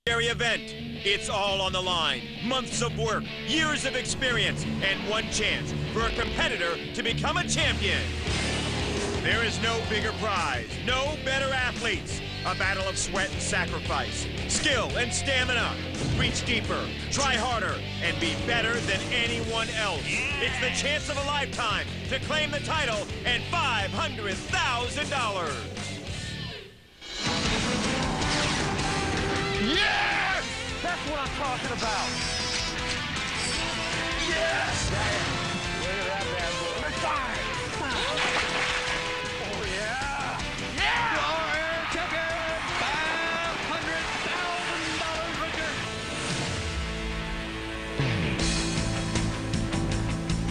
event. It's all on the line. Months of work, years of experience, and one chance for a competitor to become a champion. There is no bigger prize, no better athletes. A battle of sweat and sacrifice, skill and stamina. Reach deeper, try harder, and be better than anyone else. It's the chance of a lifetime to claim the title and $500,000. Yes! That's what I'm talking about. Yes! Look at that bad boy. Oh, yeah! Yeah! Your ticket! $500,000, Richard.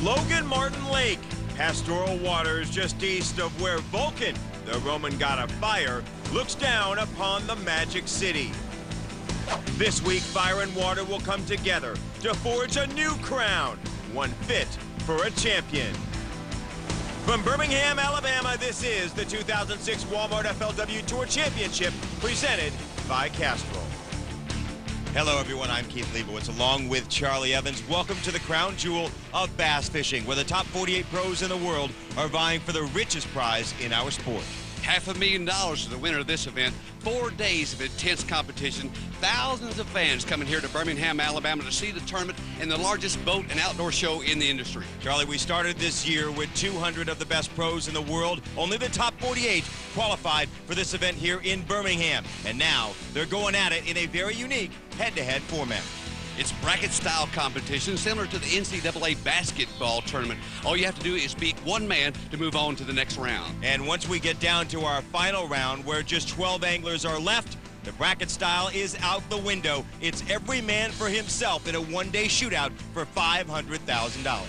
Logan Martin Lake, pastoral waters just east of where Vulcan, the Roman god of fire, looks down upon the Magic City. This week, fire and water will come together to forge a new crown, one fit for a champion. From Birmingham, Alabama, this is the 2006 Walmart FLW Tour Championship, presented by Castrol. Hello, everyone. I'm Keith Leibowitz, along with Charlie Evans. Welcome to the crown jewel of bass fishing, where the top 48 pros in the world are vying for the richest prize in our sport. $500,000 to the winner of this event. 4 days of intense competition. Thousands of fans coming here to Birmingham, Alabama to see the tournament and the largest boat and outdoor show in the industry. Charlie, we started this year with 200 of the best pros in the world. Only the top 48 qualified for this event here in Birmingham. And now they're going at it in a very unique head-to-head format. It's bracket-style competition similar to the NCAA basketball tournament. All you have to do is beat one man to move on to the next round. And once we get down to our final round, where just 12 anglers are left, the bracket style is out the window. It's every man for himself in a one-day shootout for $500,000.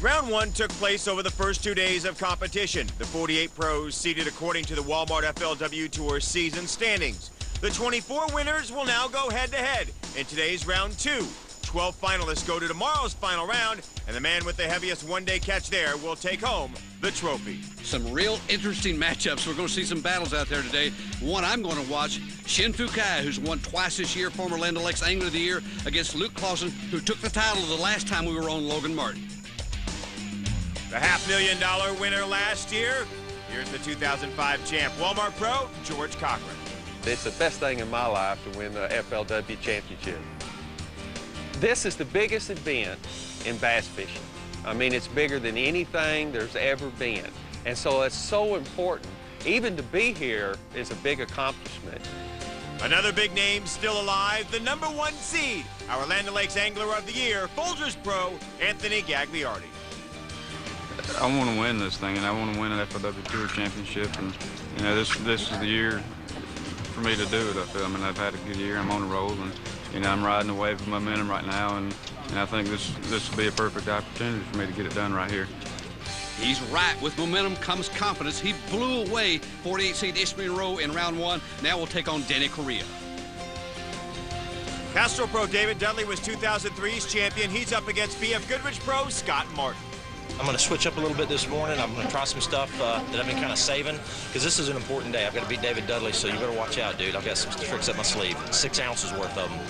Round one took place over the first 2 days of competition. The 48 pros seeded according to the Walmart FLW Tour season standings. The 24 winners will now go head-to-head in today's round two. 12 finalists go to tomorrow's final round, and the man with the heaviest one-day catch there will take home the trophy. Some real interesting matchups. We're going to see some battles out there today. One I'm going to watch, Shin-Fu Kai, who's won twice this year, former Land O'Lakes Angler of the Year, against Luke Clausen, who took the title the last time we were on Logan Martin. The $500,000 winner last year, here's the 2005 champ, Walmart Pro, George Cochran. It's the best thing in my life to win the FLW Championship. This is the biggest event in bass fishing. I mean, it's bigger than anything there's ever been. And so it's so important. Even to be here is a big accomplishment. Another big name still alive, the #1 seed, our Land O'Lakes Angler of the Year, Folgers Pro, Anthony Gagliardi. I want to win this thing, and I want to win an FLW Tour Championship, and you know, this is the year for me to do it. I feel. I mean, I've had a good year. I'm on the roll, and you know, I'm riding a wave of momentum right now, and I think this will be a perfect opportunity for me to get it done right here. He's right. With momentum comes confidence. He blew away 48 seed Ishmael Rowe in round one. Now we'll take on Danny Correa. Castrol Pro David Dudley was 2003's champion. He's up against BF Goodrich Pro Scott Martin. I'm going to switch up a little bit this morning. I'm going to try some stuff that I've been kind of saving, because this is an important day. I've got to beat David Dudley, so you better watch out, dude. I've got some tricks up my sleeve. 6 ounces worth of them.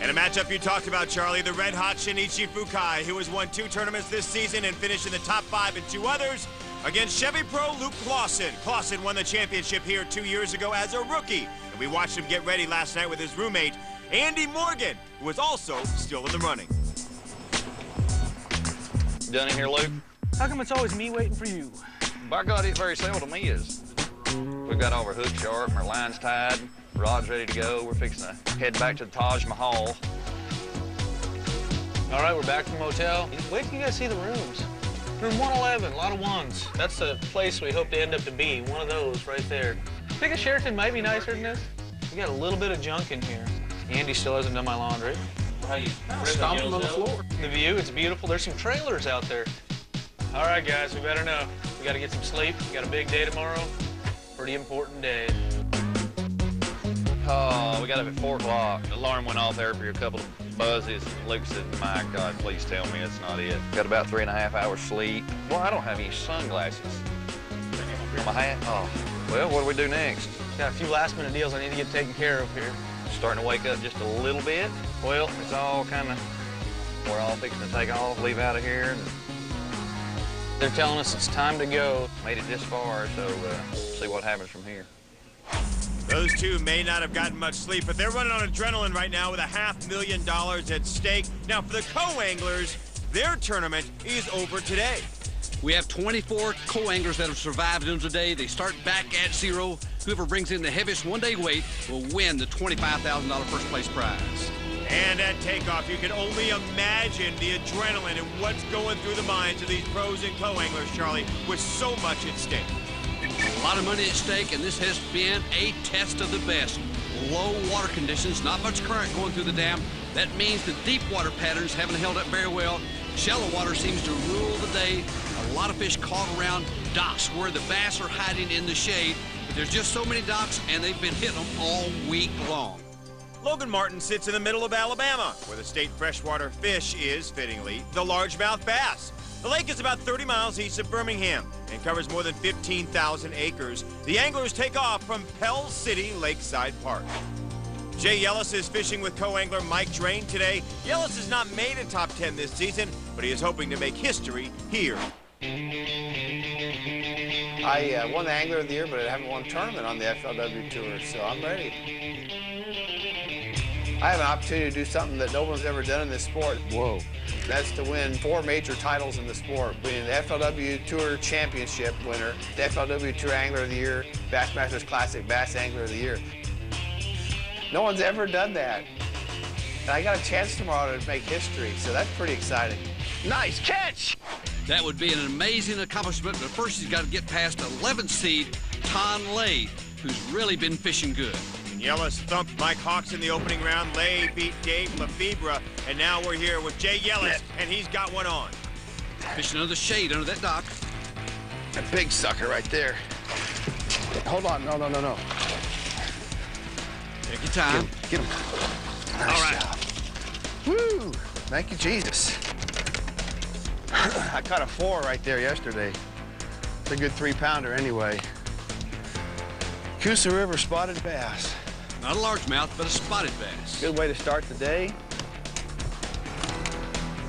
And a matchup you talked about, Charlie, the red-hot Shinichi Fukai, who has won 2 tournaments this season and finished in the top 5 in 2 others, against Chevy Pro Luke Clausen. Clausen won the championship here 2 years ago as a rookie, and we watched him get ready last night with his roommate, Andy Morgan, who was also still in the running. Done in here, Luke? How come it's always me waiting for you? By God, it very seldom is. We've got all our hooks sharp and our lines tied, rods ready to go. We're fixing to head back to the Taj Mahal. All right, we're back from the motel. Wait till you guys see the rooms. Room 111, a lot of ones. That's the place we hope to end up to be, one of those right there. I think a Sheraton might be nicer than this. We got a little bit of junk in here. Andy still hasn't done my laundry. Stomping on the floor. The view, it's beautiful. There's some trailers out there. All right, guys, we better know. We got to get some sleep. We got a big day tomorrow. Pretty important day. Oh, we got up at 4 o'clock. The alarm went off there for a couple of buzzes. Luke said, my God, please tell me it's not it. Got about 3.5 hours sleep. Well, I don't have any sunglasses. My hat? Oh, well, what do we do next? Got a few last-minute deals I need to get taken care of here. Starting to wake up just a little bit. Well, it's all kind of, we're all fixing to take off, leave out of here. And They're telling us it's time to go. made it this far, so see what happens from here. Those two may not have gotten much sleep, but they're running on adrenaline right now with $500,000 at stake. Now, for the co-anglers, their tournament is over today. We have 24 co-anglers that have survived into today. They start back at zero. Whoever brings in the heaviest one-day weight will win the $25,000 first place prize. And at takeoff, you can only imagine the adrenaline and what's going through the minds of these pros and co-anglers, Charlie, with so much at stake. A lot of money at stake, and this has been a test of the best. Low water conditions, not much current going through the dam. That means the deep water patterns haven't held up very well. Shallow water seems to rule the day. A lot of fish caught around docks where the bass are hiding in the shade. But there's just so many docks, and they've been hitting them all week long. Logan Martin sits in the middle of Alabama, where the state freshwater fish is, fittingly, the largemouth bass. The lake is about 30 miles east of Birmingham and covers more than 15,000 acres. The anglers take off from Pell City Lakeside Park. Jay Yellis is fishing with co-angler Mike Drain today. Yellis has not made a top 10 this season, but he is hoping to make history here. I won the Angler of the Year, but I haven't won a tournament on the FLW Tour, so I'm ready. I have an opportunity to do something that no one's ever done in this sport. Whoa. That's to win 4 major titles in the sport, being the FLW Tour Championship winner, the FLW Tour Angler of the Year, Bassmasters Classic Bass Angler of the Year. No one's ever done that. And I got a chance tomorrow to make history, so that's pretty exciting. Nice catch! That would be an amazing accomplishment, but first he's got to get past 11th seed Ton Lay, who's really been fishing good. And Yellis thumped Mike Hawks in the opening round. Lay beat Dave Lefebvre, and now we're here with Jay Yellis, and he's got one on. Fishing under the shade under that dock. A big sucker right there. Hold on, no. Take your time. Get him. Nice All right. job. Woo! Thank you, Jesus. I caught a 4 right there yesterday. It's a good 3-pounder anyway. Coosa River spotted bass. Not a largemouth, but a spotted bass. Good way to start the day.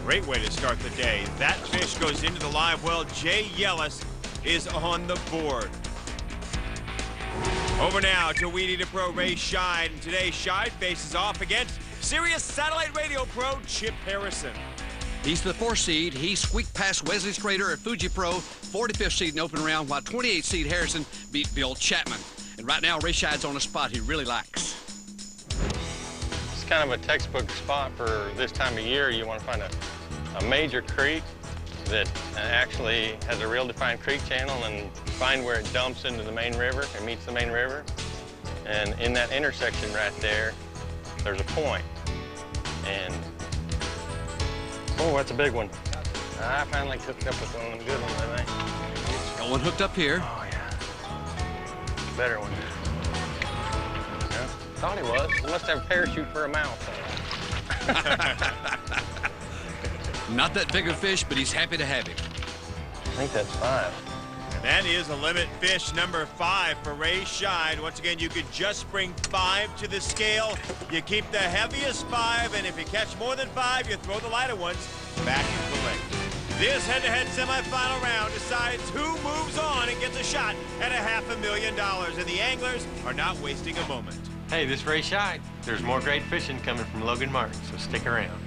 Great way to start the day. That fish goes into the live well. Jay Yellis is on the board. Over now to Weed Eater Pro Ray Scheid. And today, Scheid faces off against Sirius Satellite Radio Pro Chip Harrison. He's the 4th seed. He squeaked past Wesley Schrader at Fuji Pro, 45th seed in open round, while 28th seed Harrison beat Bill Chapman. And right now, Ray Scheid's on a spot he really likes. It's kind of a textbook spot for this time of year. You want to find a major creek that actually has a real defined creek channel and find where it dumps into the main river and meets the main river. And in that intersection right there, there's a point. And, oh, that's a big one. I finally hooked up with one of them good ones, I think. Got one hooked up here. Oh, yeah. Better one. Yeah, thought he was. He must have a parachute for a mouth. Not that big a fish, but he's happy to have him. I think that's 5. And that is a limit fish number 5 for Ray Scheid. Once again, you could just bring 5 to the scale. You keep the heaviest 5, and if you catch more than 5, you throw the lighter ones back into the lake. This head-to-head semifinal round decides who moves on and gets a shot at $500,000, and the anglers are not wasting a moment. Hey, this is Ray Scheid. There's more great fishing coming from Logan Martin, so stick around.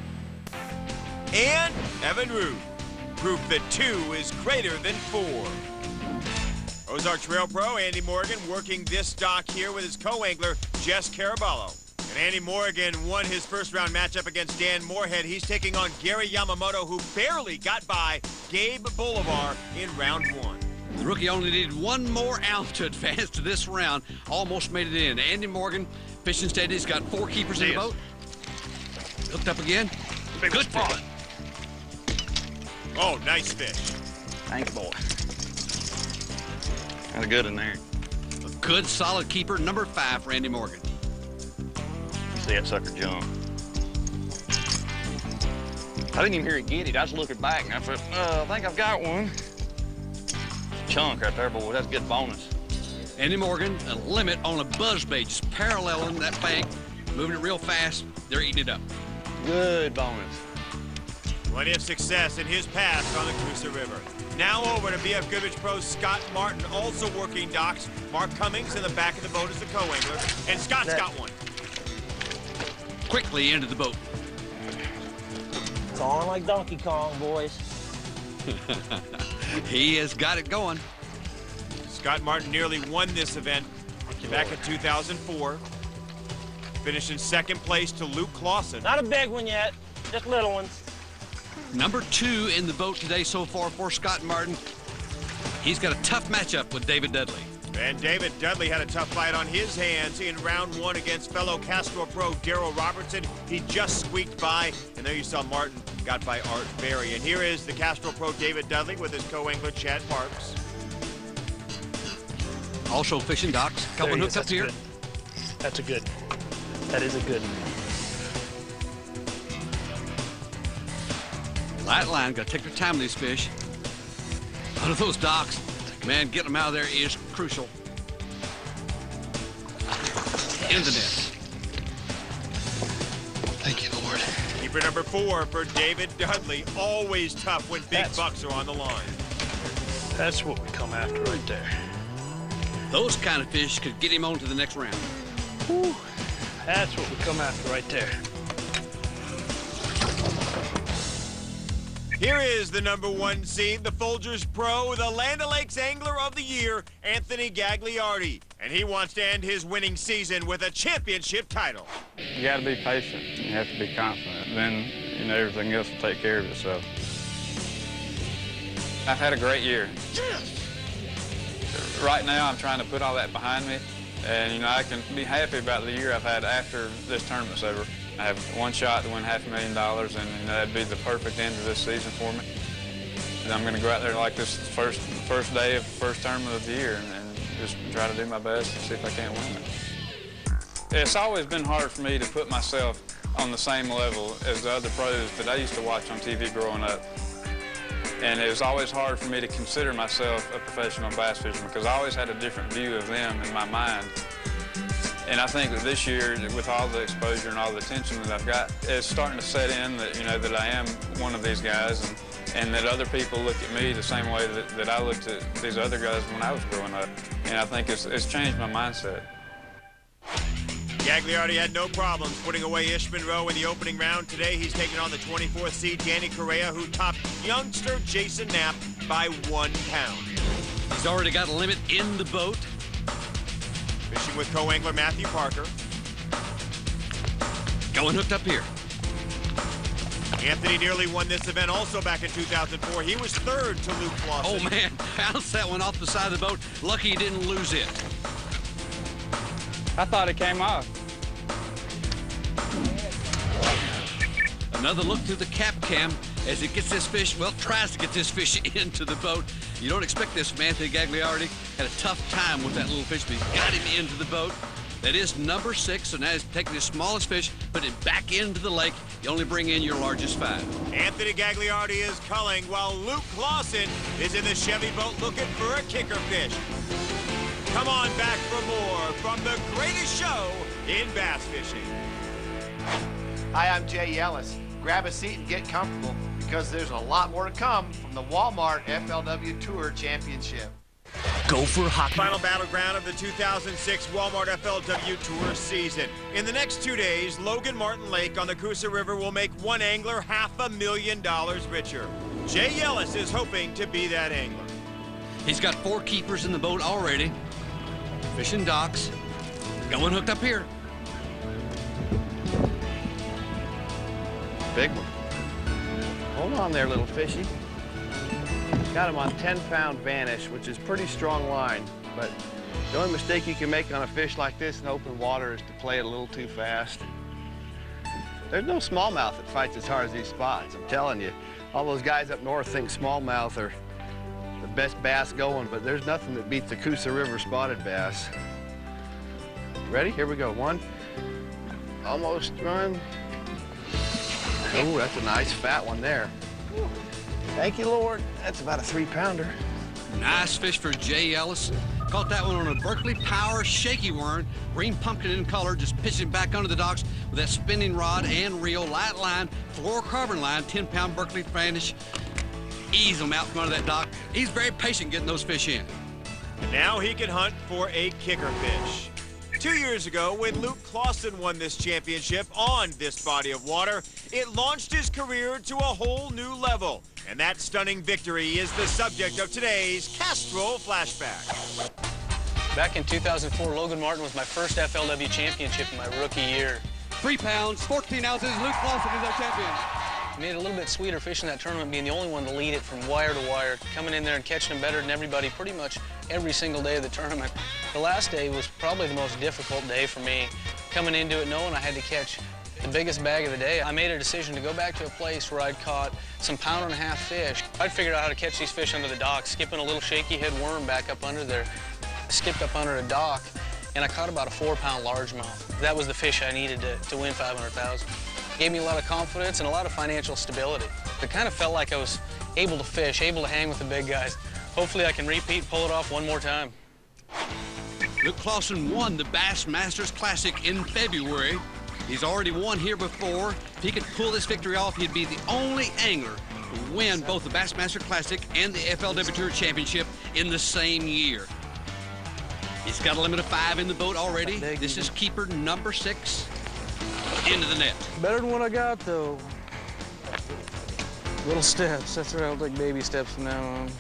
And Evan Rude, proof that 2 is greater than 4. Ozark Trail Pro Andy Morgan working this dock here with his co-angler, Jess Caraballo. And Andy Morgan won his first round matchup against Dan Moorhead. He's taking on Gary Yamamoto, who barely got by Gabe Bolivar in round 1. The rookie only needed one more out to advance to this round. Almost made it in. Andy Morgan, fishing steady. He's got 4 keepers in the boat. Hooked up again. Good fish. Oh, nice fish. Thank you, boy. Got a good in there. A good, solid keeper, number 5 for Andy Morgan. See that sucker jump. I didn't even hear it get it. I was looking back and I thought, I think I've got one. Chunk right there, boy. That's a good bonus. Andy Morgan, a limit on a buzzbait, just paralleling that bank, moving it real fast. They're eating it up. Good bonus. Plenty of success in his pass on the Coosa River. Now over to BF Goodrich Pro Scott Martin, also working docks. Mark Cummings in the back of the boat as the co-angler, and Scott's got one. Quickly into the boat. It's on like Donkey Kong, boys. He has got it going. Scott Martin nearly won this event back in 2004. Finished in second place to Luke Clausen. Not a big one yet, just little ones. Number 2 in the boat today so far for Scott Martin. He's got a tough matchup with David Dudley. And David Dudley had a tough fight on his hands in round 1 against fellow Castro pro Darrell Robertson. He just squeaked by, and there you saw Martin got by Art Berry. And here is the Castro pro David Dudley with his co-angler Chad Parks. Also fishing docks. Couple hooks up here. That's a good. That is a good one. Light line, got to take their time with these fish. Out of those docks, man, getting them out of there is crucial. In the net. Thank you, Lord. Keeper number 4 for David Dudley. Always tough when big bucks are on the line. That's what we come after right there. Those kind of fish could get him on to the next round. Whew. That's what we come after right there. Here is the number 1 seed, the Folgers Pro, the Land O'Lakes Angler of the Year, Anthony Gagliardi. And he wants to end his winning season with a championship title. You got to be patient. You have to be confident. Then, you know, everything else will take care of itself. I've had a great year. Right now, I'm trying to put all that behind me. And, you know, I can be happy about the year I've had after this tournament's over. I have one shot to win $500,000, and you know, that'd be the perfect end of this season for me. And I'm going to go out there like this first day of the first tournament of the year and just try to do my best and see if I can't win it. It's always been hard for me to put myself on the same level as the other pros that I used to watch on TV growing up. And it was always hard for me to consider myself a professional bass fisherman because I always had a different view of them in my mind. And I think that this year, with all the exposure and all the attention that I've got, it's starting to set in that, you know, that I am one of these guys and that other people look at me the same way that I looked at these other guys when I was growing up. And I think it's changed my mindset. Gagliardi had no problems putting away Ish Monroe in the opening round. Today, he's taking on the 24th seed, Danny Correa, who topped youngster Jason Knapp by 1 pound. He's already got a limit in the boat. Fishing with co-angler Matthew Parker. Going hooked up here. Anthony nearly won this event also back in 2004. He was 3rd to Luke Clausen. Oh, man, bounced that one off the side of the boat. Lucky he didn't lose it. I thought it came off. Another look through the cap cam as he gets this fish, well, tries to get this fish into the boat. You don't expect this from Anthony Gagliardi. Had a tough time with that little fish, but he got him into the boat. That is number 6, so now he's taking his smallest fish, put it back into the lake. You only bring in your largest 5. Anthony Gagliardi is culling while Luke Clausen is in the Chevy boat looking for a kicker fish. Come on back for more from the greatest show in bass fishing. Hi, I'm Jay Ellis. Grab a seat and get comfortable because there's a lot more to come from the Walmart FLW Tour Championship. Go for hockey. Final battleground of the 2006 Walmart FLW Tour season. In the next 2 days, Logan Martin Lake on the Coosa River will make one angler $500,000 richer. Jay Ellis is hoping to be that angler. He's got 4 keepers in the boat already. Fishing docks. Got one hooked up here. Big one. Hold on there, little fishy. Got him on 10-pound Vanish, which is pretty strong line, but the only mistake you can make on a fish like this in open water is to play it a little too fast. There's no smallmouth that fights as hard as these spots, I'm telling you. All those guys up north think smallmouth are the best bass going, but there's nothing that beats the Coosa River spotted bass. Ready? Here we go. 1. Almost run. Oh, that's a nice fat one there. Thank you, Lord. That's about a 3-pounder. Nice fish for Jay Ellis. Caught that one on a Berkeley Power shaky worm, green pumpkin in color, just pitching back under the docks with that spinning rod and reel, light line, fluorocarbon line, 10-pound Berkeley finish. Ease them out from under that dock. He's very patient getting those fish in. Now he can hunt for a kicker fish. 2 years ago, when Luke Clausen won this championship on this body of water, it launched his career to a whole new level. And that stunning victory is the subject of today's Castrol Flashback. Back in 2004, Logan Martin was my first FLW championship in my rookie year. 3 pounds, 14 ounces, Luke Clausen is our champion. Made it a little bit sweeter fishing that tournament, being the only one to lead it from wire to wire, coming in there and catching them better than everybody pretty much every single day of the tournament. The last day was probably the most difficult day for me, coming into it knowing I had to catch the biggest bag of the day. I made a decision to go back to a place where I'd caught some 1.5 pound fish. I'd figured out how to catch these fish under the dock, skipping a little shaky head worm back up under there. Skipped up under a dock, and I caught about a 4-pound largemouth. That was the fish I needed to win $500,000. Gave me a lot of confidence and a lot of financial stability. It kind of felt like I was able to fish, able to hang with the big guys. Hopefully I can repeat, pull it off one more time. Luke Clausen won the Bass Masters Classic in February. He's already won here before. If he could pull this victory off, he'd be the only angler to win both the Bassmaster Classic and the FLW Tour Championship in the same year. He's got a limit of 5 in the boat already. This is keeper number 6 into the net. Better than what I got, though. Little steps. That's right. I'll take baby steps from now on.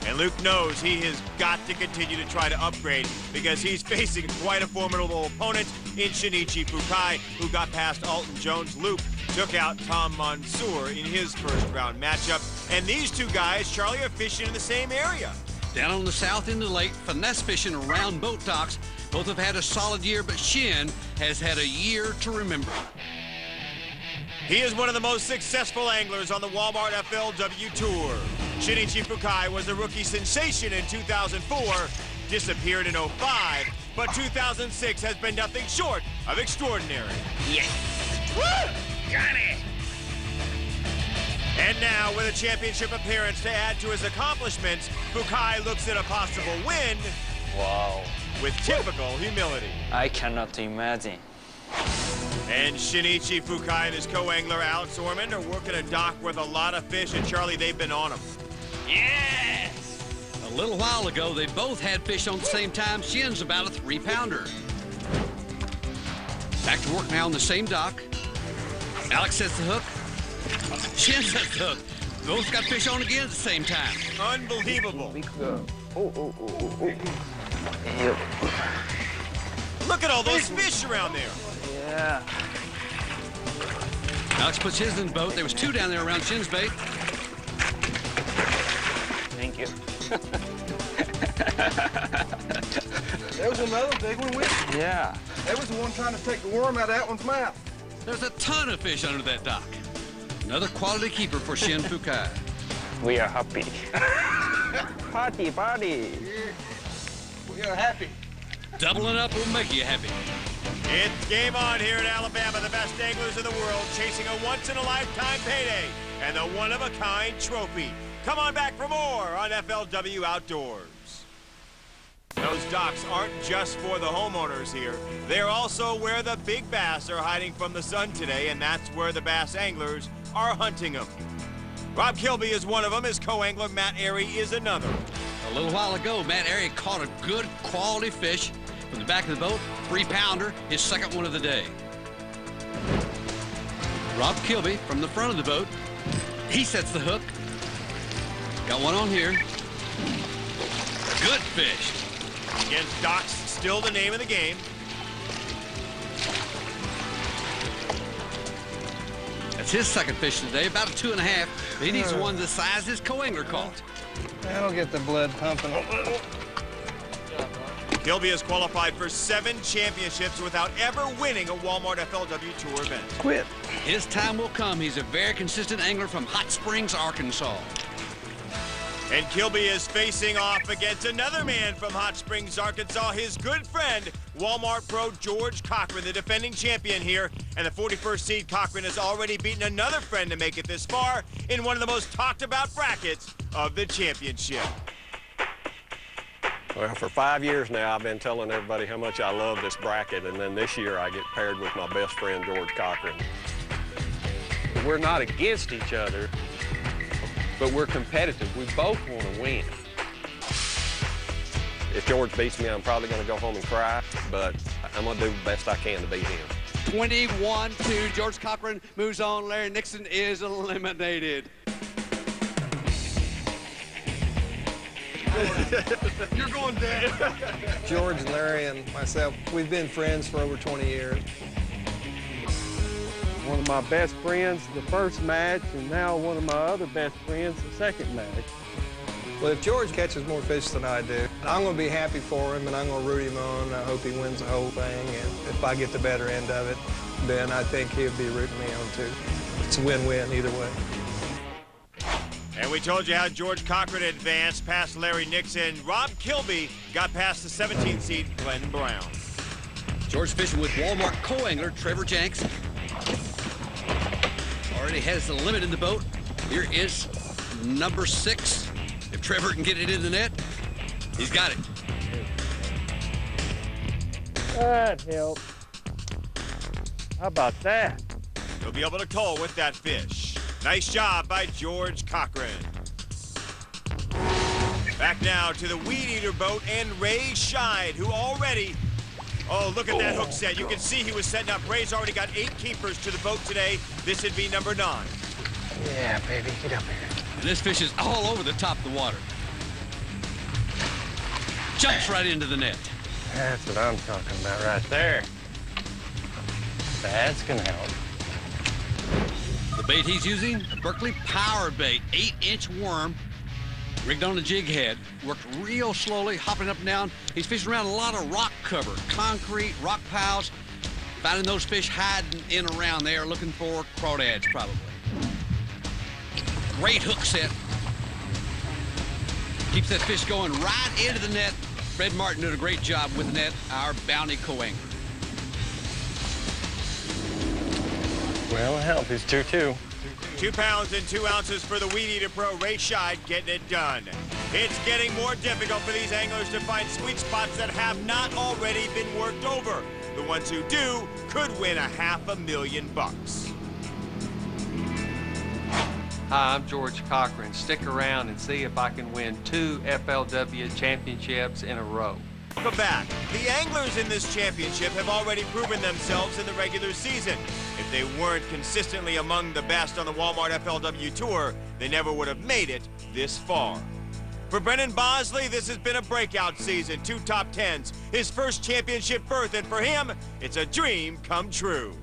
And Luke knows he has got to continue to try to upgrade because he's facing quite a formidable opponent in Shinichi Fukai, who got past Alton Jones. Luke took out Tom Mansour in his first round matchup. And these two guys, Charlie, are fishing in the same area. Down on the south end of the lake, finesse fishing around boat docks. Both have had a solid year, but Shin has had a year to remember. He is one of the most successful anglers on the Walmart FLW Tour. Shinichi Fukai was a rookie sensation in 2004, disappeared in 05, but 2006 has been nothing short of extraordinary. Yes! Woo! Got it! And now, with a championship appearance to add to his accomplishments, Fukai looks at a possible win. Wow. With typical humility. I cannot imagine. And Shinichi Fukai and his co-angler Alex Ormond are working a dock with a lot of fish, and Charlie, they've been on them. Yes! A little while ago, they both had fish on the same time. Shin's about a 3-pounder. Back to work now on the same dock. Alex sets the hook. Shin sets the hook. Both got fish on again at the same time. Unbelievable. Oh. Yep. Look at all those fish around there. Yeah. Alex puts his in the boat. There was 2 down there around Shin's bait. Thank you. There was another big one with you. Yeah. That was the one trying to take the worm out of that one's mouth. There's a ton of fish under that dock. Another quality keeper for Shin Fukai. We are happy. Party, party. Yeah. We are happy. Doubling up will make you happy. It's game on here in Alabama. The best anglers in the world chasing a once-in-a-lifetime payday and the one-of-a-kind trophy. Come on back for more on FLW Outdoors. Those docks aren't just for the homeowners here. They're also where the big bass are hiding from the sun today, and that's where the bass anglers are hunting them. Rob Kilby is one of them. His co-angler Matt Ehrler is another. A little while ago, Matt Ehrler caught a good quality fish from the back of the boat, 3-pounder, his second one of the day. Rob Kilby from the front of the boat, he sets the hook. Got one on here. Good fish. Against docks, still the name of the game. That's his second fish today, about a 2.5. He needs one the size his co-angler caught. That'll get the blood pumping. Kilby has qualified for 7 championships without ever winning a Walmart FLW Tour event. Quit. His time will come. He's a very consistent angler from Hot Springs, Arkansas. And Kilby is facing off against another man from Hot Springs, Arkansas, his good friend, Walmart pro George Cochran, the defending champion here. And the 41st seed Cochran has already beaten another friend to make it this far in one of the most talked about brackets of the championship. Well, for 5 years now, I've been telling everybody how much I love this bracket, and then this year I get paired with my best friend, George Cochran. We're not against each other, but we're competitive. We both want to win. If George beats me, I'm probably going to go home and cry, but I'm going to do the best I can to beat him. 21-2, George Cochran moves on. Larry Nixon is eliminated. You're going down. George, Larry, and myself, we've been friends for over 20 years. One of my best friends the first match, and now one of my other best friends the second match. Well, if George catches more fish than I do, I'm going to be happy for him, and I'm going to root him on. I hope he wins the whole thing, and if I get the better end of it, then I think he'll be rooting me on too. It's a win-win either way. And we told you how George Cochran advanced past Larry Nixon. Rob Kilby got past the 17th seed Glenn Brown. George fishing with Walmart co-angler Trevor Jenks. Already has the limit in the boat. Here is number 6. If Trevor can get it in the net, he's got it. That helps. How about that? He'll be able to toll with that fish. Nice job by George Cochran. Back now to the Weed Eater boat and Ray Scheid, who already... Oh, look at that hook set. You can see he was setting up. Ray's already got 8 keepers to the boat today. This would be number 9. Yeah, baby, get up here. And this fish is all over the top of the water. Jumps right into the net. That's what I'm talking about right there. That's gonna help. The bait he's using, a Berkeley power bait, 8-inch worm, rigged on a jig head, worked real slowly, hopping up and down. He's fishing around a lot of rock cover, concrete, rock piles, finding those fish hiding in around there, looking for crawdads, probably. Great hook set. Keeps that fish going right into the net. Fred Martin did a great job with the net, our bounty co-angler. Well, it helped. It's 2-2. 2 pounds and 2 ounces for the Weed Eater pro, Ray Scheid, getting it done. It's getting more difficult for these anglers to find sweet spots that have not already been worked over. The ones who do could win $500,000. Hi, I'm George Cochran. Stick around and see if I can win 2 FLW championships in a row. Welcome back. The anglers in this championship have already proven themselves in the regular season. If they weren't consistently among the best on the Walmart FLW Tour, they never would have made it this far. For Brennan Bosley, this has been a breakout season. 2 top 10s, his first championship berth, and for him, it's a dream come true.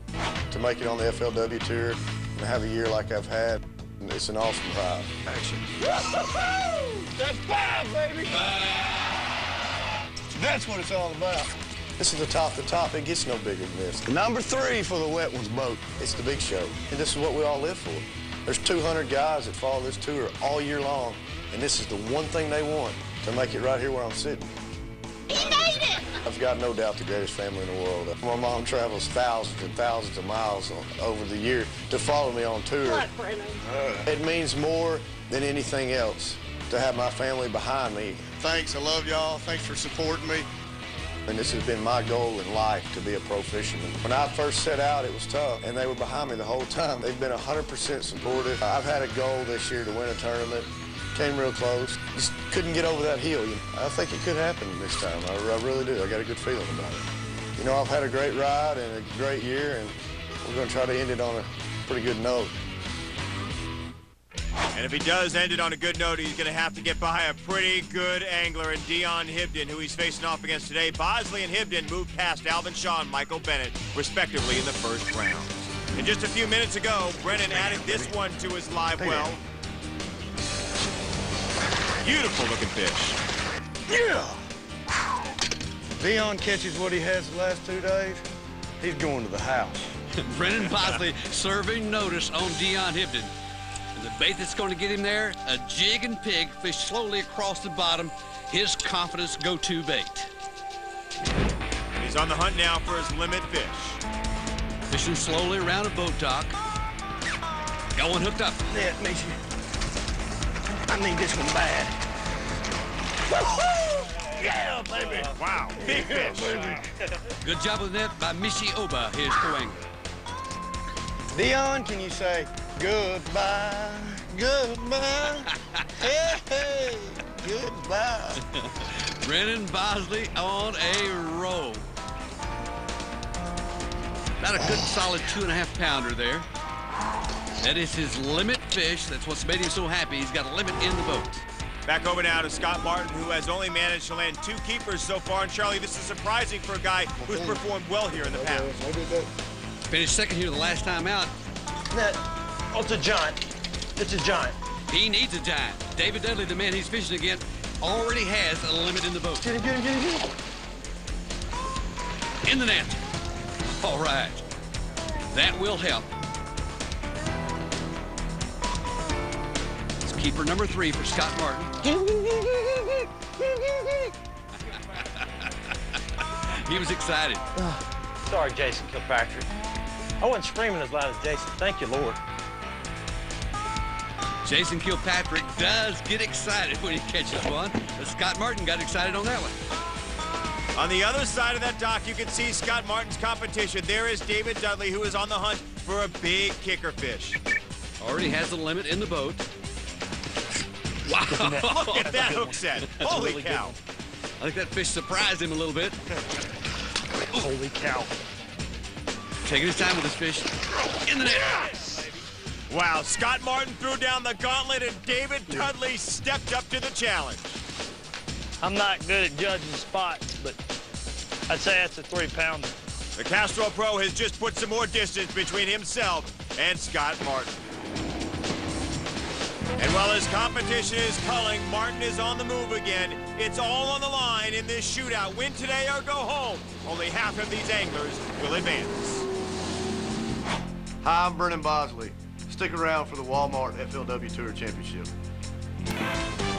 To make it on the FLW Tour and have a year like I've had, it's an awesome ride. Action. That's 5, baby! That's what it's all about. This is the top of the top. It gets no bigger than this. Number 3 for the Wet Ones boat. It's the big show, and this is what we all live for. There's 200 guys that follow this tour all year long, and this is the one thing they want, to make it right here where I'm sitting. He made it! I've got no doubt the greatest family in the world. My mom travels thousands and thousands of miles over the year to follow me on tour. What, Brennan? It means more than anything else to have my family behind me. Thanks, I love y'all. Thanks for supporting me. And this has been my goal in life, to be a pro fisherman. When I first set out, it was tough, and they were behind me the whole time. They've been 100% supportive. I've had a goal this year to win a tournament. Came real close. Just couldn't get over that hill. I think it could happen this time. I really do. I got a good feeling about it. You know, I've had a great ride and a great year, and we're going to try to end it on a pretty good note. And if he does end it on a good note, he's going to have to get by a pretty good angler in Dion Hibden, who he's facing off against today. Bosley and Hibden moved past Alvin Shaw and Michael Bennett, respectively, in the first round. And just a few minutes ago, Brennan added this one to his live well. Beautiful looking fish. Yeah! Dion catches what he has the last 2 days, he's going to the house. Brennan Bosley serving notice on Dion Hibden. And the bait that's going to get him there, a jig and pig, fish slowly across the bottom, his confidence go-to bait. He's on the hunt now for his limit fish. Fishing slowly around a boat dock. Got one hooked up. Yeah, Macy. I need this one bad. Yeah, baby. Wow, big fish. Good job with that by Mishi Oba, his co-angler. Dion, can you say goodbye, goodbye? Hey, hey, goodbye. Brennan Bosley on a roll. About a good solid 2.5 pounder there. That is his limit fish. That's what's made him so happy. He's got a limit in the boat. Back over now to Scott Martin, who has only managed to land 2 keepers so far. And Charlie, this is surprising for a guy who's performed well here in the past. Finished second here the last time out. Oh, it's a giant. It's a giant. He needs a giant. David Dudley, the man he's fishing against, already has a limit in the boat. Get him, get him, get him, get him. In the net. All right. That will help. It's keeper number 3 for Scott Martin. He was excited. Sorry, Jason Kilpatrick. I wasn't screaming as loud as Jason. Thank you, Lord. Jason Kilpatrick does get excited when he catches one, but Scott Martin got excited on that one. On the other side of that dock, you can see Scott Martin's competition. There is David Dudley, who is on the hunt for a big kicker fish. Already has a limit in the boat. Wow. Look at that hook set. Holy really cow. good. I think that fish surprised him a little bit. Holy cow. Taking his time with this fish. In the net. Wow, Scott Martin threw down the gauntlet and David Dudley stepped up to the challenge. I'm not good at judging spots, but I'd say that's a 3-pounder. The Castrol Pro has just put some more distance between himself and Scott Martin. And while his competition is culling, Martin is on the move again. It's all on the line in this shootout. Win today or go home. Only half of these anglers will advance. Hi, I'm Brennan Bosley. Stick around for the Walmart FLW Tour Championship.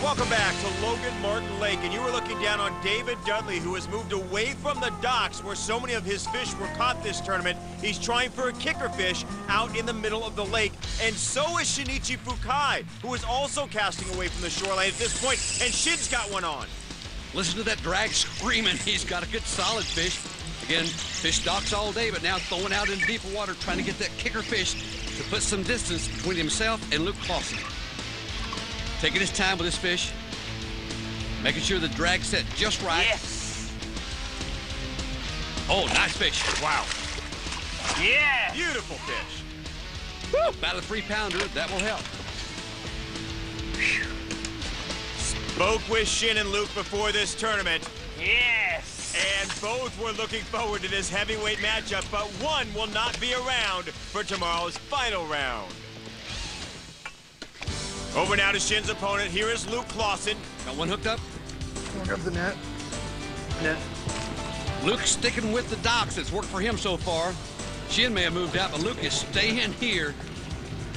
Welcome back to Logan Martin Lake, and you were looking down on David Dudley, who has moved away from the docks where so many of his fish were caught this tournament. He's trying for a kicker fish out in the middle of the lake, and so is Shinichi Fukai, who is also casting away from the shoreline at this point, and Shin's got one on. Listen to that drag screaming. He's got a good solid fish. Again, fish docks all day, but now throwing out in deeper water, trying to get that kicker fish to put some distance between himself and Luke Clausen. Taking his time with this fish, making sure the drag's set just right. Yes. Oh, nice fish. Wow. Yeah. Beautiful fish. Woo. About a 3-pounder, that will help. Spoke with Shin and Luke before this tournament. Yes. And both were looking forward to this heavyweight matchup, but one will not be around for tomorrow's final round. Over now to Shin's opponent. Here is Luke Clausen. Got one hooked up. Hook up the net. Net. Luke sticking with the docks. It's worked for him so far. Shin may have moved out, but Luke is staying here.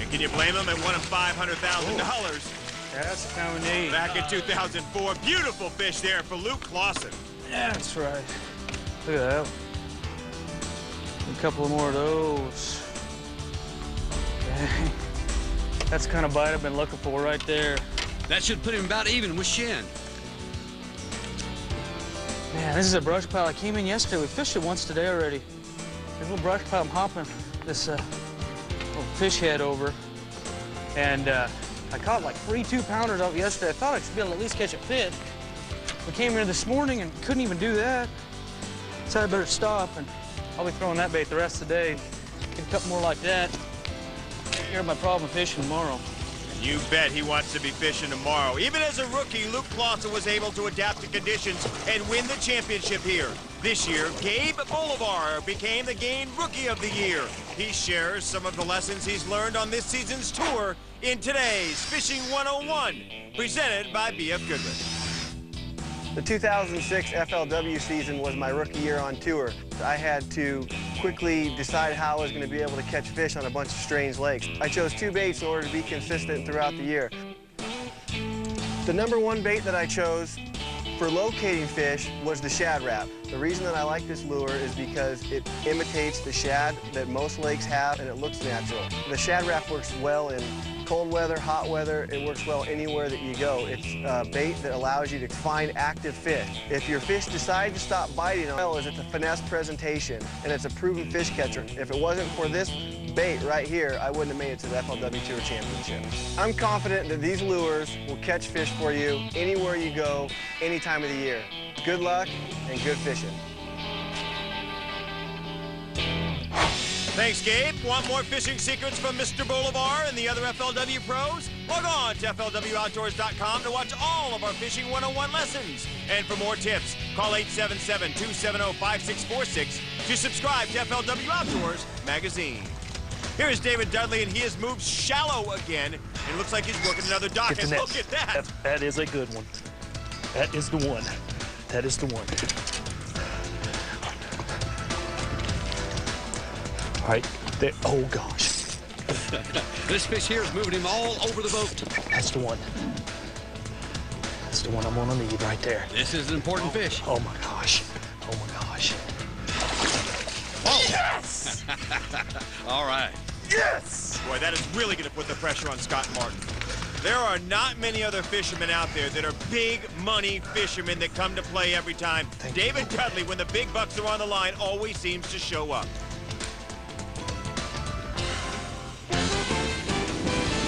And can you blame him? At one of $500,000. That's the kind we need. Back in 2004. Beautiful fish there for Luke Clausen. That's right. Look at that. A couple more of those. Dang. That's the kind of bite I've been looking for right there. That should put him about even with Shin. Man, this is a brush pile. I came in yesterday. We fished it once today already. There's a little brush pile. I'm hopping this little fish head over. And I caught like 3 2-pounders off yesterday. I thought I should be able to at least catch a fish. We came here this morning and couldn't even do that. So I better stop, and I'll be throwing that bait the rest of the day. Get a couple more like that. Take care of my problem fishing tomorrow. You bet he wants to be fishing tomorrow. Even as a rookie, Luke Clausen was able to adapt to conditions and win the championship here. This year, Gabe Bolivar became the Gain Rookie of the Year. He shares some of the lessons he's learned on this season's tour in today's Fishing 101, presented by B.F. Goodrich. The 2006 FLW season was my rookie year on tour. I had to quickly decide how I was going to be able to catch fish on a bunch of strange lakes. I chose 2 baits in order to be consistent throughout the year. The #1 bait that I chose for locating fish was the Shad Wrap. The reason that I like this lure is because it imitates the shad that most lakes have, and it looks natural. The Shad Wrap works well in Cold weather, hot weather, it works well anywhere that you go. It's a bait that allows you to find active fish. If your fish decide to stop biting on it, it's a finesse presentation, and it's a proven fish catcher. If it wasn't for this bait right here, I wouldn't have made it to the FLW Tour Championship. I'm confident that these lures will catch fish for you anywhere you go, any time of the year. Good luck and good fishing. Thanks, Gabe. Want more fishing secrets from Mr. Bolivar and the other FLW pros? Log on to FLWOutdoors.com to watch all of our Fishing 101 lessons. And for more tips, call 877-270-5646 to subscribe to FLW Outdoors magazine. Here is David Dudley, and he has moved shallow again. And looks like he's working another dock. And look at that. That is a good one. That is the one. That is the one. All right, there. Oh, gosh. This fish here is moving him all over the boat. That's the one. That's the one I'm gonna need right there. This is an important fish. Oh, my gosh. Oh, my gosh. Oh, yes! All right. Yes! Boy, that is really going to put the pressure on Scott Martin. There are not many other fishermen out there that are big money fishermen that come to play every time. David Dudley, when the big bucks are on the line, always seems to show up.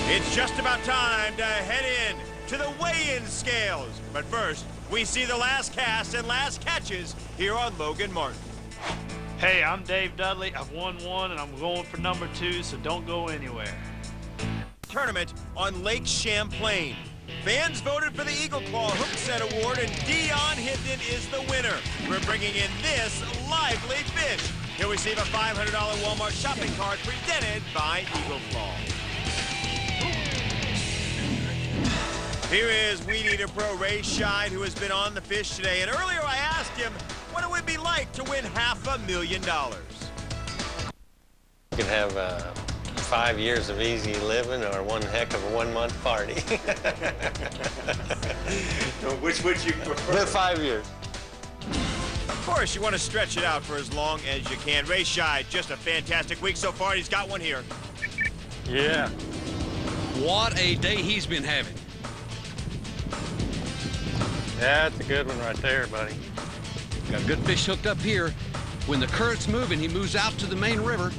It's just about time to head in to the weigh-in scales. But first, we see the last cast and last catches here on Logan Martin. Hey, I'm Dave Dudley. I've won one, and I'm going for number 2, so don't go anywhere. Tournament on Lake Champlain. Fans voted for the Eagle Claw Hook Set Award, and Dion Hinton is the winner. We're bringing in this lively fish. He'll receive a $500 Walmart shopping cart presented by Eagle Claw. Here is Weed Eater Pro Ray Scheid, who has been on the fish today. And earlier I asked him what it would be like to win $500,000. You can have 5 years of easy living or one heck of a 1 month party. Which would you prefer? The 5 years. Of course, you want to stretch it out for as long as you can. Ray Scheid, just a fantastic week so far. He's got one here. Yeah. What a day he's been having. That's a good one right there, buddy. Got a good fish hooked up here. When the current's moving, he moves out to the main river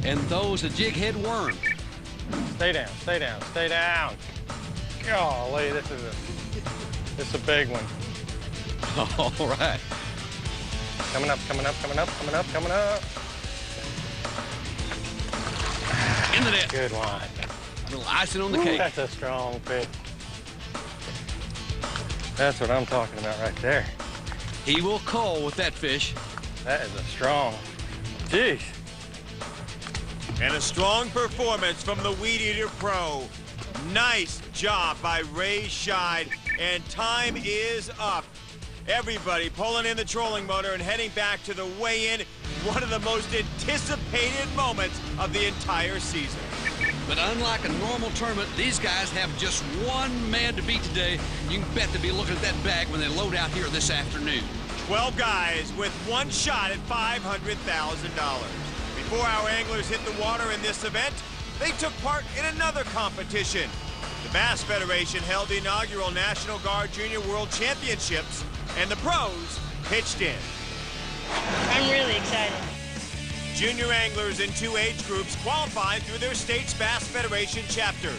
and throws a jighead worm. Stay down, stay down, stay down. Golly, this is a big one. All right. Coming up, coming up, coming up, coming up, coming up. In the net. Good one. A little icing on the cake. That's a strong fish. That's what I'm talking about right there. He will call with that fish. That is a strong. Jeez. And a strong performance from the Weed Eater Pro. Nice job by Ray Scheid. And time is up. Everybody pulling in the trolling motor and heading back to the weigh-in. One of the most anticipated moments of the entire season. But unlike a normal tournament, these guys have just one man to beat today. You can bet they'll be looking at that bag when they load out here this afternoon. 12 guys with one shot at $500,000. Before our anglers hit the water in this event, they took part in another competition. The Bass Federation held the inaugural National Guard Junior World Championships, and the pros pitched in. I'm really excited. Junior anglers in 2 age groups qualified through their state's Bass Federation chapters.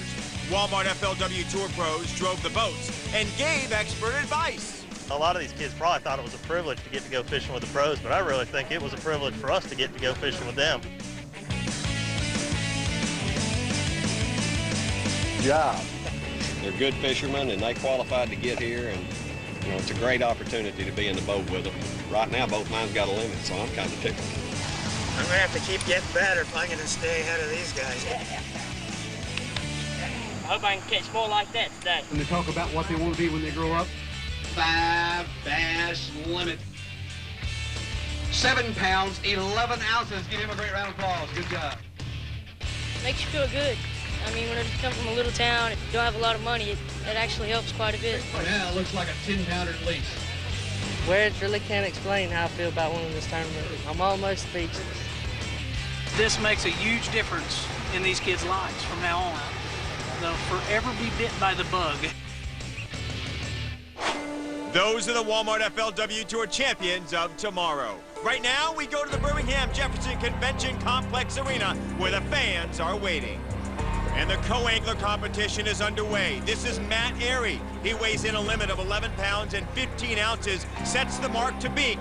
Walmart FLW Tour pros drove the boats and gave expert advice. A lot of these kids probably thought it was a privilege to get to go fishing with the pros, but I really think it was a privilege for us to get to go fishing with them. Job. They're good fishermen, and they qualified to get here, and you know, it's a great opportunity to be in the boat with them. Right now, both mine's got a limit, so I'm kind of tickled. I'm gonna have to keep getting better if I'm gonna stay ahead of these guys. I hope I can catch more like that today. When they talk about what they want to be when they grow up, 5 bass limit. 7 pounds, 11 ounces. Give him a great round of applause. Good job. Makes you feel good. I mean, when you come from a little town, if you don't have a lot of money, it actually helps quite a bit. Yeah, it looks like a 10-pounder at least. Words really can't explain how I feel about winning this tournament. I'm almost speechless. This makes a huge difference in these kids' lives from now on. they'll forever be bit by the bug. Those are the Walmart FLW Tour champions of tomorrow. Right now, we go to the Birmingham Jefferson Convention Complex Arena where the fans are waiting. And the co-angler competition is underway. This is Matt Ehrler. He weighs in a limit of 11 pounds and 15 ounces, sets the mark to beat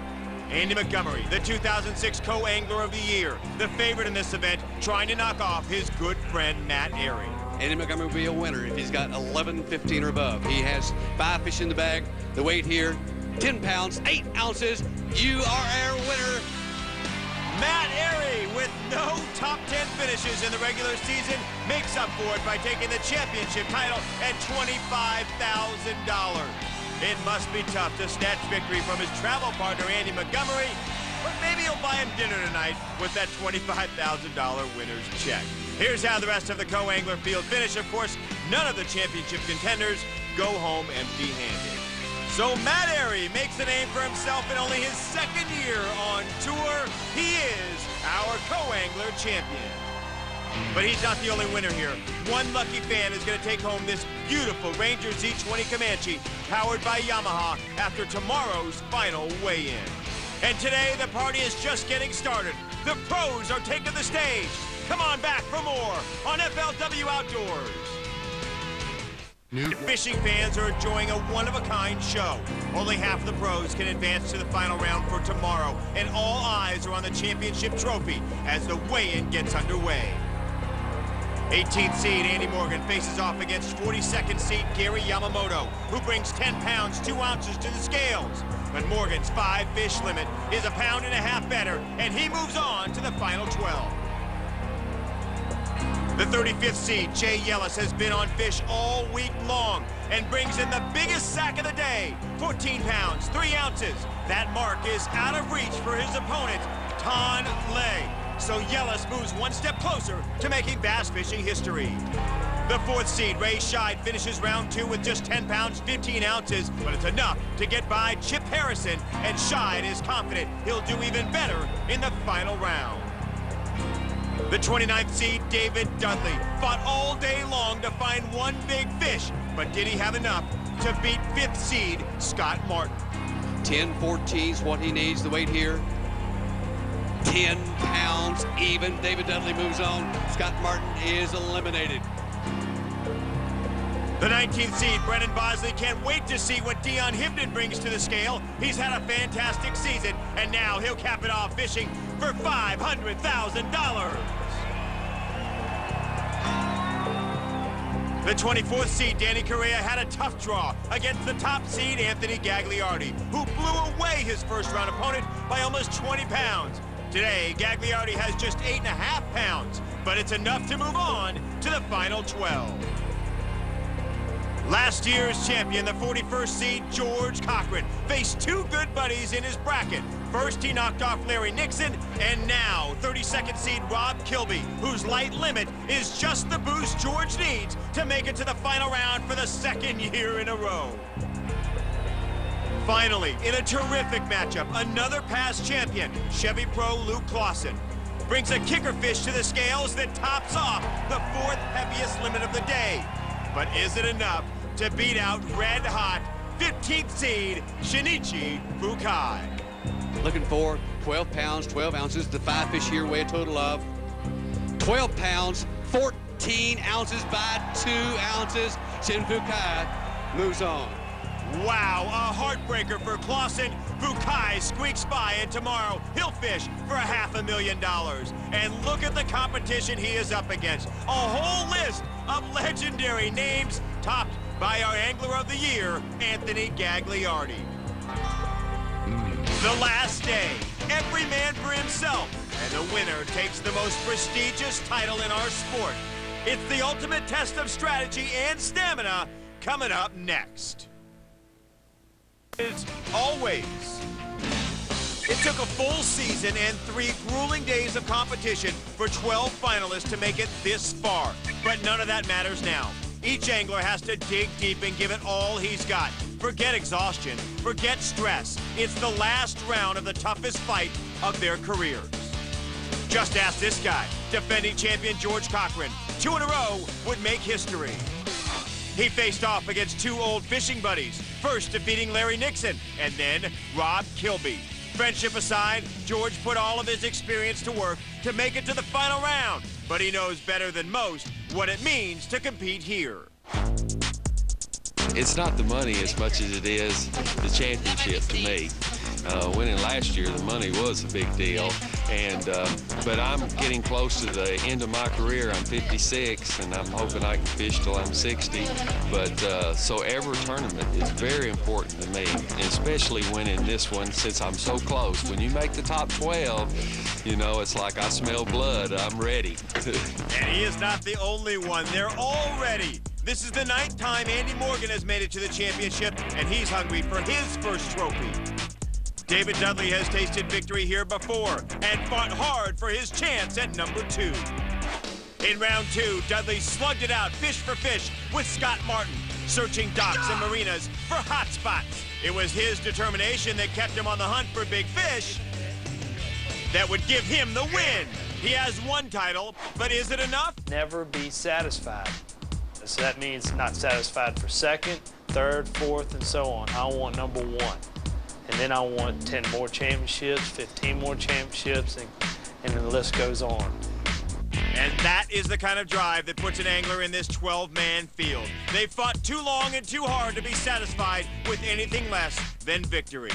Andy Montgomery, the 2006 co-angler of the year, the favorite in this event, trying to knock off his good friend Matt Ehrler. Andy Montgomery will be a winner if he's got 11, 15 or above. He has 5 fish in the bag. The weight here, 10 pounds, 8 ounces. You are our winner. Matt Ehrler, with no top 10 finishes in the regular season, makes up for it by taking the championship title at $25,000. It must be tough to snatch victory from his travel partner, Andy Montgomery, but maybe he'll buy him dinner tonight with that $25,000 winner's check. Here's how the rest of the co-angler field finish. Of course, none of the championship contenders go home empty-handed. So Matt Ehrler makes a name for himself in only his second year on tour. He is our co-angler champion. But he's not the only winner here. One lucky fan is going to take home this beautiful Ranger Z20 Comanche powered by Yamaha after tomorrow's final weigh-in. And today, the party is just getting started. The pros are taking the stage. Come on back for more on FLW Outdoors. Fishing fans are enjoying a one-of-a-kind show. Only half the pros can advance to the final round for tomorrow, and all eyes are on the championship trophy as the weigh-in gets underway. 18th seed Andy Morgan faces off against 42nd seed Gary Yamamoto, who brings 10 pounds, 2 ounces to the scales. But Morgan's 5-fish limit is 1.5 pounds better, and he moves on to the final 12. The 35th seed, Jay Yellis, has been on fish all week long and brings in the biggest sack of the day, 14 pounds, 3 ounces. That mark is out of reach for his opponent, Ton Lay. So Yellis moves one step closer to making bass fishing history. The 4th seed, Ray Scheid, finishes round 2 with just 10 pounds, 15 ounces, but it's enough to get by Chip Harrison, and Scheid is confident he'll do even better in the final round. The 29th seed, David Dudley, fought all day long to find one big fish, but did he have enough to beat 5th seed Scott Martin? 10-14 is what he needs, the weight here. 10 pounds even. David Dudley moves on. Scott Martin is eliminated. The 19th seed, Brennan Bosley, can't wait to see what Dion Hibden brings to the scale. He's had a fantastic season, and now he'll cap it off fishing for $500,000. The 24th seed, Danny Correa, had a tough draw against the top seed, Anthony Gagliardi, who blew away his first-round opponent by almost 20 pounds. Today, Gagliardi has just 8.5 pounds, but it's enough to move on to the final 12. Last year's champion, the 41st seed, George Cochran, faced 2 good buddies in his bracket. First, he knocked off Larry Nixon, and now 32nd seed Rob Kilby, whose light limit is just the boost George needs to make it to the final round for the 2nd year in a row. Finally, in a terrific matchup, another past champion, Chevy Pro Luke Clausen, brings a kicker fish to the scales that tops off the 4th heaviest limit of the day. But is it enough to beat out red-hot 15th seed Shinichi Fukai? Looking for 12 pounds, 12 ounces. The 5 fish here weigh a total of 12 pounds, 14 ounces by 2 ounces. Shin Fukai moves on. Wow, a heartbreaker for Clausen. Fukai squeaks by, and tomorrow he'll fish for $500,000. And look at the competition he is up against. A whole list of legendary names, topped by our Angler of the Year, Anthony Gagliardi. The last day, every man for himself, and the winner takes the most prestigious title in our sport. It's the ultimate test of strategy and stamina coming up next. As always, it took a full season and 3 grueling days of competition for 12 finalists to make it this far. But none of that matters now. Each angler has to dig deep and give it all he's got. Forget exhaustion, forget stress. It's the last round of the toughest fight of their careers. Just ask this guy, defending champion George Cochran. 2 in a row would make history. He faced off against two old fishing buddies, first defeating Larry Nixon and then Rob Kilby. Friendship aside, George put all of his experience to work to make it to the final round, but he knows better than most what it means to compete here. It's not the money as much as it is the championship to me. Winning last year, the money was a big deal, but I'm getting close to the end of my career. I'm 56, and I'm hoping I can fish till I'm 60. But so every tournament is very important to me, and especially winning this one since I'm so close. When you make the top 12, you know, it's like I smell blood. I'm ready. And he is not the only one. They're all ready. This is the 9th time Andy Morgan has made it to the championship, and he's hungry for his first trophy. David Dudley has tasted victory here before and fought hard for his chance at number 2. In round 2, Dudley slugged it out fish for fish with Scott Martin, searching docks and marinas for hot spots. It was his determination that kept him on the hunt for big fish that would give him the win. He has one title, but is it enough? Never be satisfied. So that means not satisfied for second, third, fourth, and so on. I want number 1. And then I want 10 more championships, 15 more championships, and the list goes on. And that is the kind of drive that puts an angler in this 12-man field. They fought too long and too hard to be satisfied with anything less than victory.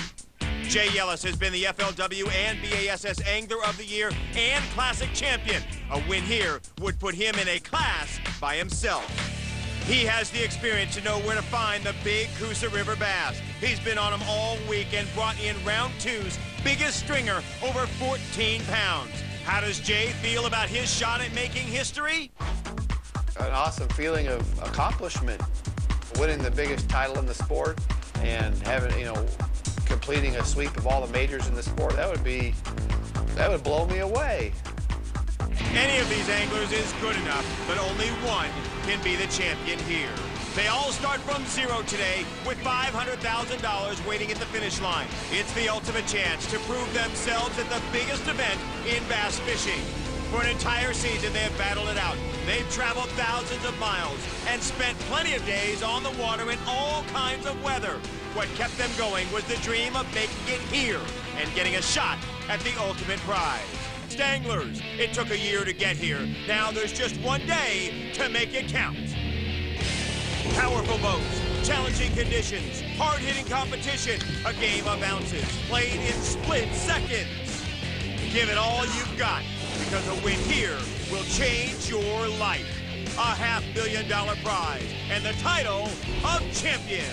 Jay Yellis has been the FLW and BASS Angler of the Year and Classic Champion. A win here would put him in a class by himself. He has the experience to know where to find the big Coosa River bass. He's been on them all week and brought in round 2's biggest stringer, over 14 pounds. How does Jay feel about his shot at making history? An awesome feeling of accomplishment, winning the biggest title in the sport and having, completing a sweep of all the majors in the sport. That would blow me away. Any of these anglers is good enough, but only one can be the champion here. They all start from zero today with $500,000 waiting at the finish line. It's the ultimate chance to prove themselves at the biggest event in bass fishing. For an entire season, they have battled it out. They've traveled thousands of miles and spent plenty of days on the water in all kinds of weather. What kept them going was the dream of making it here and getting a shot at the ultimate prize. Stanglers, it took a year to get here. Now there's just one day to make it count. Powerful boats, challenging conditions, hard-hitting competition, a game of ounces, played in split seconds. Give it all you've got, because a win here will change your life. A $500,000 prize and the title of champion.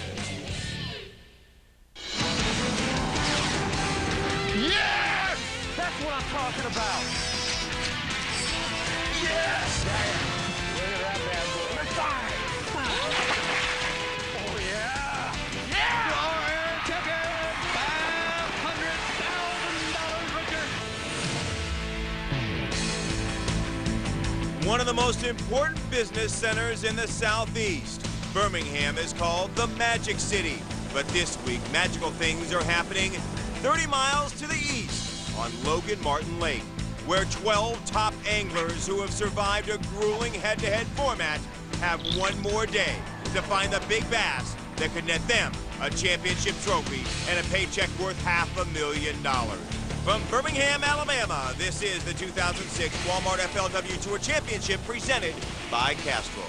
Yes! That's what I'm talking about. Yes! Look at that bad boy. Number 5. Oh, yeah! Yeah! You're champion! $500,000, Richard! One of the most important business centers in the Southeast. Birmingham is called the Magic City. But this week, magical things are happening 30 miles to the east on Logan Martin Lake, where 12 top anglers who have survived a grueling head-to-head format have one more day to find the big bass that could net them a championship trophy and a paycheck worth $500,000. From Birmingham, Alabama, this is the 2006 Walmart FLW Tour Championship presented by Castrol.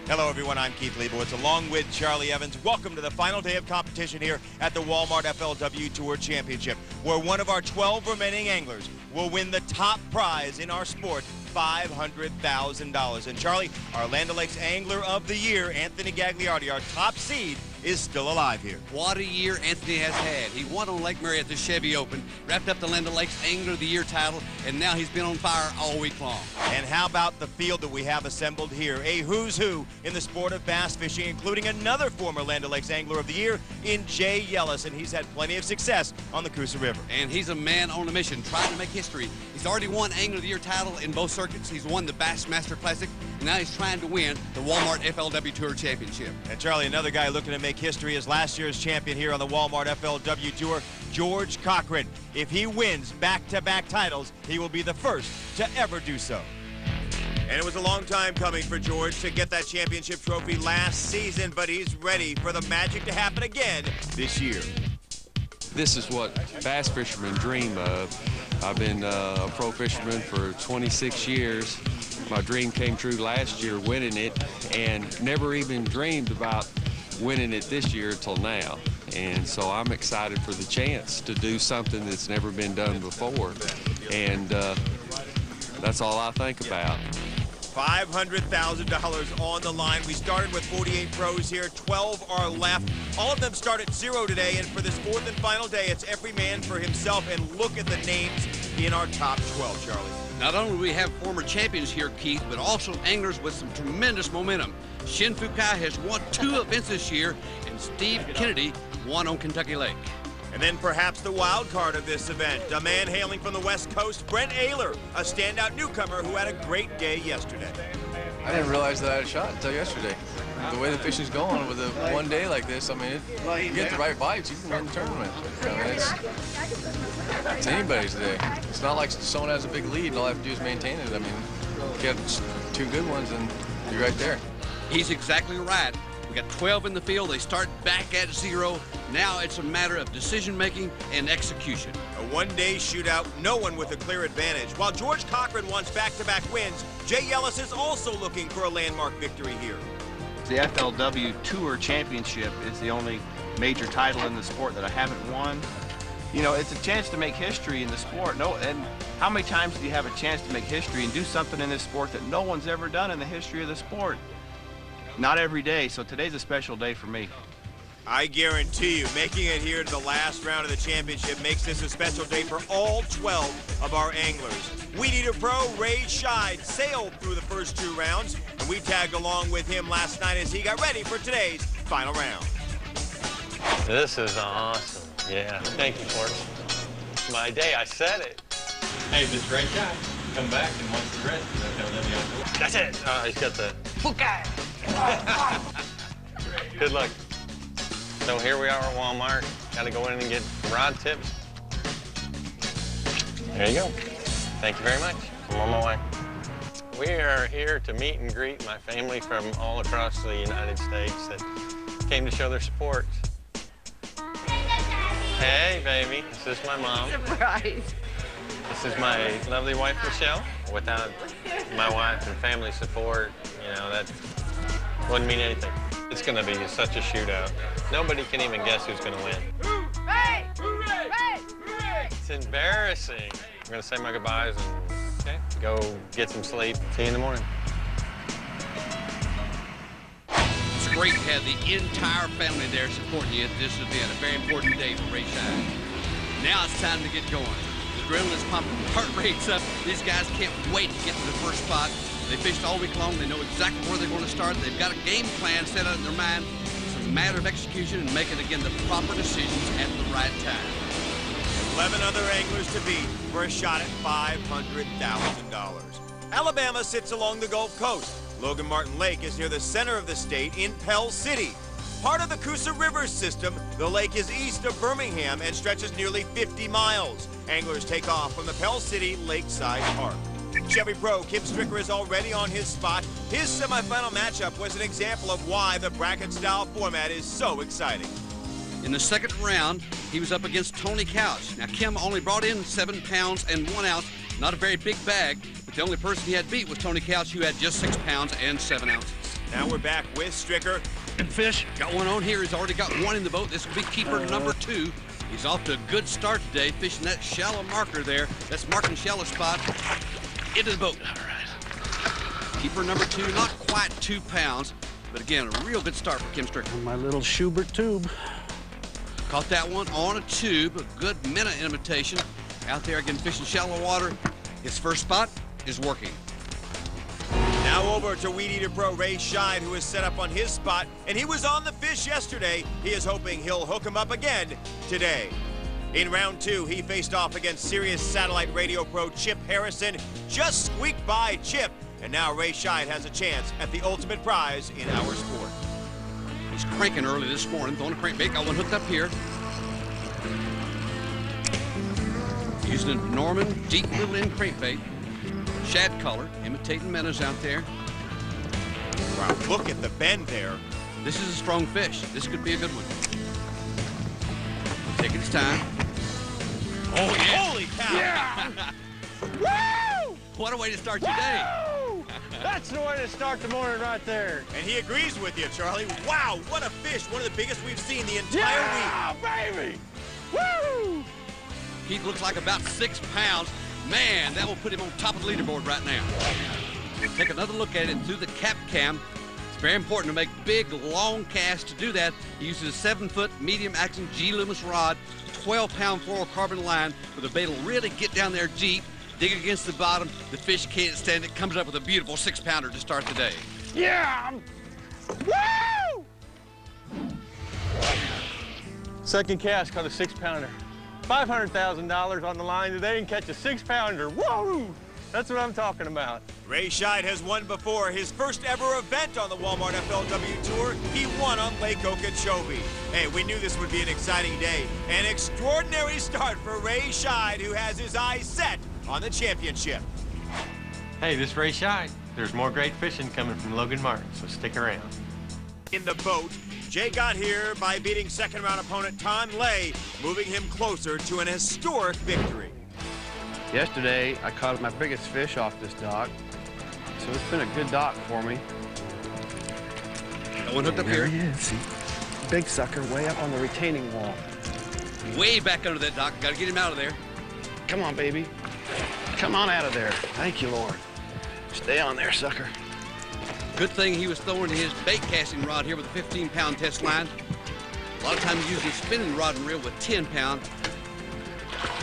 Hello, everyone. I'm Keith Leibowitz, along with Charlie Evans. Welcome to the final day of competition here at the Walmart FLW Tour Championship, where one of our 12 remaining anglers will win the top prize in our sport, $500,000. And Charlie, our Land O'Lakes Angler of the Year, Anthony Gagliardi, our top seed, is still alive here. What a year Anthony has had. He won on Lake Mary at the Chevy Open, wrapped up the Land O'Lakes Angler of the Year title, and now he's been on fire all week long. And how about the field that we have assembled here? A who's who in the sport of bass fishing, including another former Land O'Lakes Angler of the Year in Jay Yellis, and he's had plenty of success on the Coosa River. And he's a man on a mission, trying to make history. He's already won Angler of the Year title in both circuits. He's won the Bassmaster Classic, and now he's trying to win the Walmart FLW Tour Championship. And Charlie, another guy looking to make history is last year's champion here on the Walmart FLW Tour, George Cochran. If he wins back-to-back titles, he will be the first to ever do so. And it was a long time coming for George to get that championship trophy last season, but he's ready for the magic to happen again this year. This is what bass fishermen dream of. I've been a pro fisherman for 26 years. My dream came true last year winning it, and never even dreamed about winning it this year till now. And so I'm excited for the chance to do something that's never been done before. And that's all I think about. $500,000 on the line. We started with 48 pros here. 12 are left. All of them start at 0 today. And for this fourth and final day, it's every man for himself. And look at the names in our top 12, Charlie. Not only do we have former champions here, Keith, but also anglers with some tremendous momentum. Shin Fukai has won 2 events this year, and Steve Kennedy won on Kentucky Lake. And then perhaps the wild card of this event, a man hailing from the West Coast, Brent Ehrler, a standout newcomer who had a great day yesterday. I didn't realize that I had a shot until yesterday. The way the fishing's going with a one day like this, I mean, you get the right bites, you can win the tournament. I mean, it's anybody's day. It's not like someone has a big lead and all I have to do is maintain it. I mean, if you have 2 good ones and you're right there. He's exactly right. We got 12 in the field. They start back at 0. Now it's a matter of decision-making and execution. A one-day shootout, no one with a clear advantage. While George Cochran wants back-to-back wins, Jay Yellis is also looking for a landmark victory here. The FLW Tour Championship is the only major title in the sport that I haven't won. You know, it's a chance to make history in the sport. And how many times do you have a chance to make history and do something in this sport that no one's ever done in the history of the sport? Not every day, so today's a special day for me. I guarantee you, making it here to the last round of the championship makes this a special day for all 12 of our anglers. Weed Eater Pro Ray Scheid sailed through the first 2 rounds, and we tagged along with him last night as he got ready for today's final round. This is awesome. Yeah, thank you, Forrest. My day, I said it. Hey, this great guy. Come back and watch the rest of the FLW. That's it. He's got the Good luck. So here we are at Walmart. Got to go in and get rod tips. There you go. Thank you very much. I'm on my way. We are here to meet and greet my family from all across the United States that came to show their support. Hey, baby. This is my mom. Surprise. This is my lovely wife, Michelle. Without my wife and family support, you know, that wouldn't mean anything. It's going to be such a shootout. Nobody can even guess who's going to win. Hooray! Hooray! Hooray! It's embarrassing. I'm going to say my goodbyes and go get some sleep. See you in the morning. It's great to have the entire family there supporting you at this event. A very important day for Ray Scheid. Now it's time to get going. The adrenaline's pumping, heart rate's up. These guys can't wait to get to the first spot. They fished all week long. They know exactly where they're going to start. They've got a game plan set out in their mind. It's a matter of execution and making, again, the proper decisions at the right time. 11 other anglers to beat for a shot at $500,000. Alabama sits along the Gulf Coast. Logan Martin Lake is near the center of the state in Pell City. Part of the Coosa River system, the lake is east of Birmingham and stretches nearly 50 miles. Anglers take off from the Pell City Lakeside Park. Chevy Pro Kim Stricker is already on his spot. His semifinal matchup was an example of why the bracket-style format is so exciting. In the second round, he was up against Tony Couch. Now, Kim only brought in 7 pounds and 1 ounce. Not a very big bag, but the only person he had beat was Tony Couch, who had just 6 pounds and 7 ounces. Now we're back with Stricker. And Fish got one on here. He's already got one in the boat. This will be keeper number 2. He's off to a good start today, fishing that shallow marker there. That's marking shallow spot. Into the boat. All right. Keeper number 2, not quite 2 pounds, but again, a real good start for Kim Stricker. My little Schubert tube. Caught that one on a tube, a good minute imitation. Out there again, fishing shallow water. His first spot is working. Now over to Weed Eater Pro Ray Scheid, who is set up on his spot, and he was on the fish yesterday. He is hoping he'll hook him up again today. In round 2, he faced off against Sirius Satellite Radio Pro Chip Harrison. Just squeaked by Chip, and now Ray Scheid has a chance at the ultimate prize in our sport. He's cranking early this morning, throwing a crankbait. Got one hooked up here. Using a Norman deep little end crankbait. shad color, imitating minnows out there. Wow, look at the bend there. This is a strong fish. This could be a good one. Taking his time. Oh, yeah. Holy cow! Yeah! Woo! What a way to start your day. Woo! That's the way to start the morning right there. And he agrees with you, Charlie. Wow, what a fish. One of the biggest we've seen the entire week. Yeah, baby! Woo! He looks like about 6 pounds. Man, that will put him on top of the leaderboard right now. Take another look at it through the cap cam. It's very important to make big, long casts. To do that, he uses a 7-foot medium action G Loomis rod, 12-pound fluorocarbon line with a bait will really get down there deep, dig against the bottom. The fish can't stand it. Comes up with a beautiful 6-pounder to start the day. Yeah! Woo! Second cast caught a 6-pounder. $500,000 on the line today and catch a 6-pounder. Whoa! That's what I'm talking about. Ray Scheid has won before. His first ever event on the Walmart FLW Tour, he won on Lake Okeechobee. Hey, we knew this would be an exciting day. An extraordinary start for Ray Scheid, who has his eyes set on the championship. Hey, this is Ray Scheid. There's more great fishing coming from Logan Martin, so stick around. In the boat, Jay got here by beating second-round opponent Ton Lay, moving him closer to an historic victory. Yesterday, I caught my biggest fish off this dock, so it's been a good dock for me. Got one hooked up There here. he is. See? Big sucker way up on the retaining wall. Way back under that dock. Got to get him out of there. Come on, baby. Come on out of there. Thank you, Lord. Stay on there, sucker. Good thing he was throwing his bait casting rod here with a 15-pound test line. A lot of times using spinning rod and reel with 10-pound.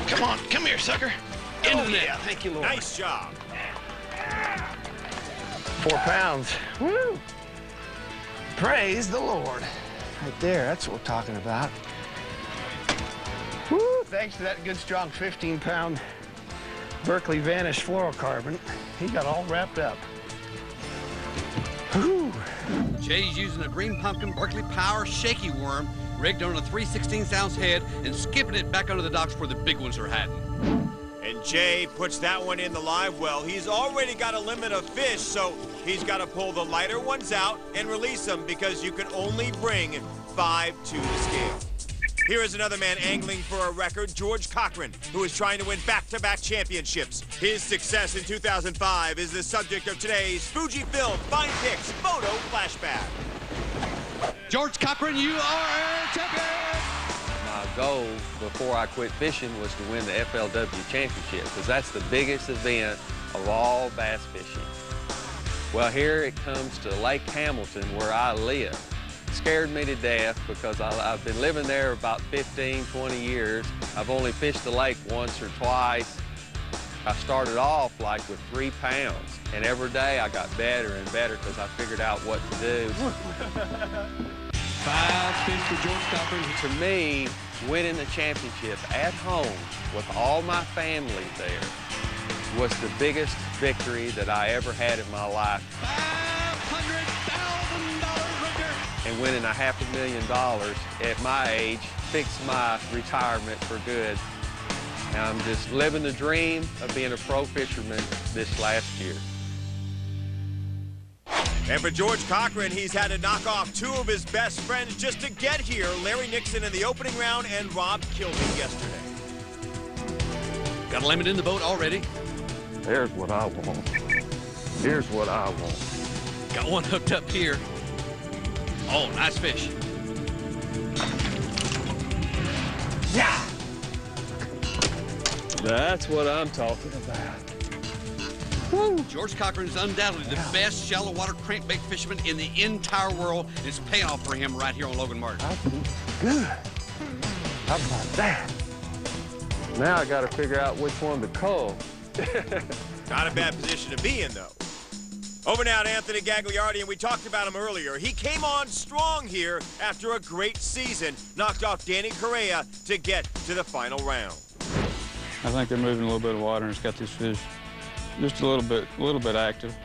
Come on, come here, sucker. Into the net. Yeah, thank you, Lord. Nice job. 4 pounds. Woo! Praise the Lord. Right there, that's what we're talking about. Woo! Thanks to that good, strong 15-pound Berkeley Vanish fluorocarbon, he got all wrapped up. Woo! Jay's using a green pumpkin Berkeley Power shaky worm rigged on a 3/16-ounce head and skipping it back under the docks where the big ones are hiding. And Jay puts that one in the live well. He's already got a limit of fish, so he's got to pull the lighter ones out and release them because you can only bring 5 to the scale. Here is another man angling for a record, George Cochran, who is trying to win back-to-back championships. His success in 2005 is the subject of today's Fujifilm Fine Picks Photo Flashback. George Cochran, you are champion! My goal before I quit fishing was to win the FLW Championship because that's the biggest event of all bass fishing. Well, here it comes to Lake Hamilton where I live. It scared me to death because I've been living there about 15, 20 years. I've only fished the lake once or twice. I started off like with 3 pounds, and every day I got better and better because I figured out what to do. 5 fish for George Cochran. To me, winning the championship at home with all my family there was the biggest victory that I ever had in my life. $500,000 record. And winning $500,000 at my age fixed my retirement for good. And I'm just living the dream of being a pro fisherman this last year. And for George Cochran, he's had to knock off 2 of his best friends just to get here. Larry Nixon in the opening round and Rob Kilby yesterday. Got a limit in the boat already. There's what I want. Here's what I want. Got one hooked up here. Oh, nice fish. Yeah! That's what I'm talking about. Woo. George Cochran is undoubtedly the best shallow water crankbait fisherman in the entire world. It's paying off for him right here on Logan Martin. Good. How about that? Now I got to figure out which one to call. Not a bad position to be in, though. Over now to Anthony Gagliardi, and we talked about him earlier. He came on strong here after a great season, knocked off Danny Correa to get to the final round. I think they're moving a little bit of water, and it's got these fish just a little bit active.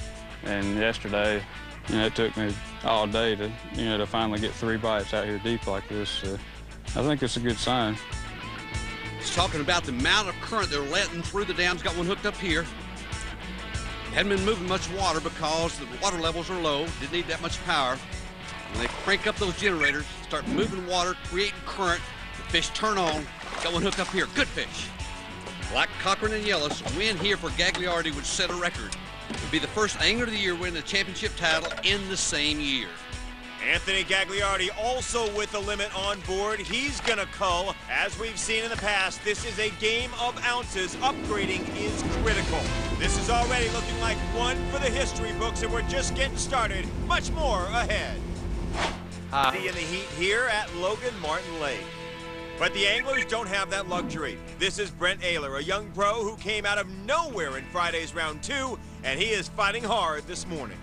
And yesterday, it took me all day to finally get 3 bites out here deep like this. I think it's a good sign. He's talking about the amount of current they're letting through the dams. Got one hooked up here. Hadn't been moving much water because the water levels are low. Didn't need that much power. When they crank up those generators, start moving water, creating current, the fish turn on. Got one hooked up here. Good fish. Like Cochran and Yellis, a win here for Gagliardi would set a record. It would be the first angler of the year winning the championship title in the same year. Anthony Gagliardi also with the limit on board. He's gonna cull. As we've seen in the past, this is a game of ounces. Upgrading is critical. This is already looking like one for the history books, and we're just getting started. Much more ahead. In the heat here at Logan Martin Lake. But the anglers don't have that luxury. This is Brent Ehrler, a young pro who came out of nowhere in Friday's round 2, and he is fighting hard this morning.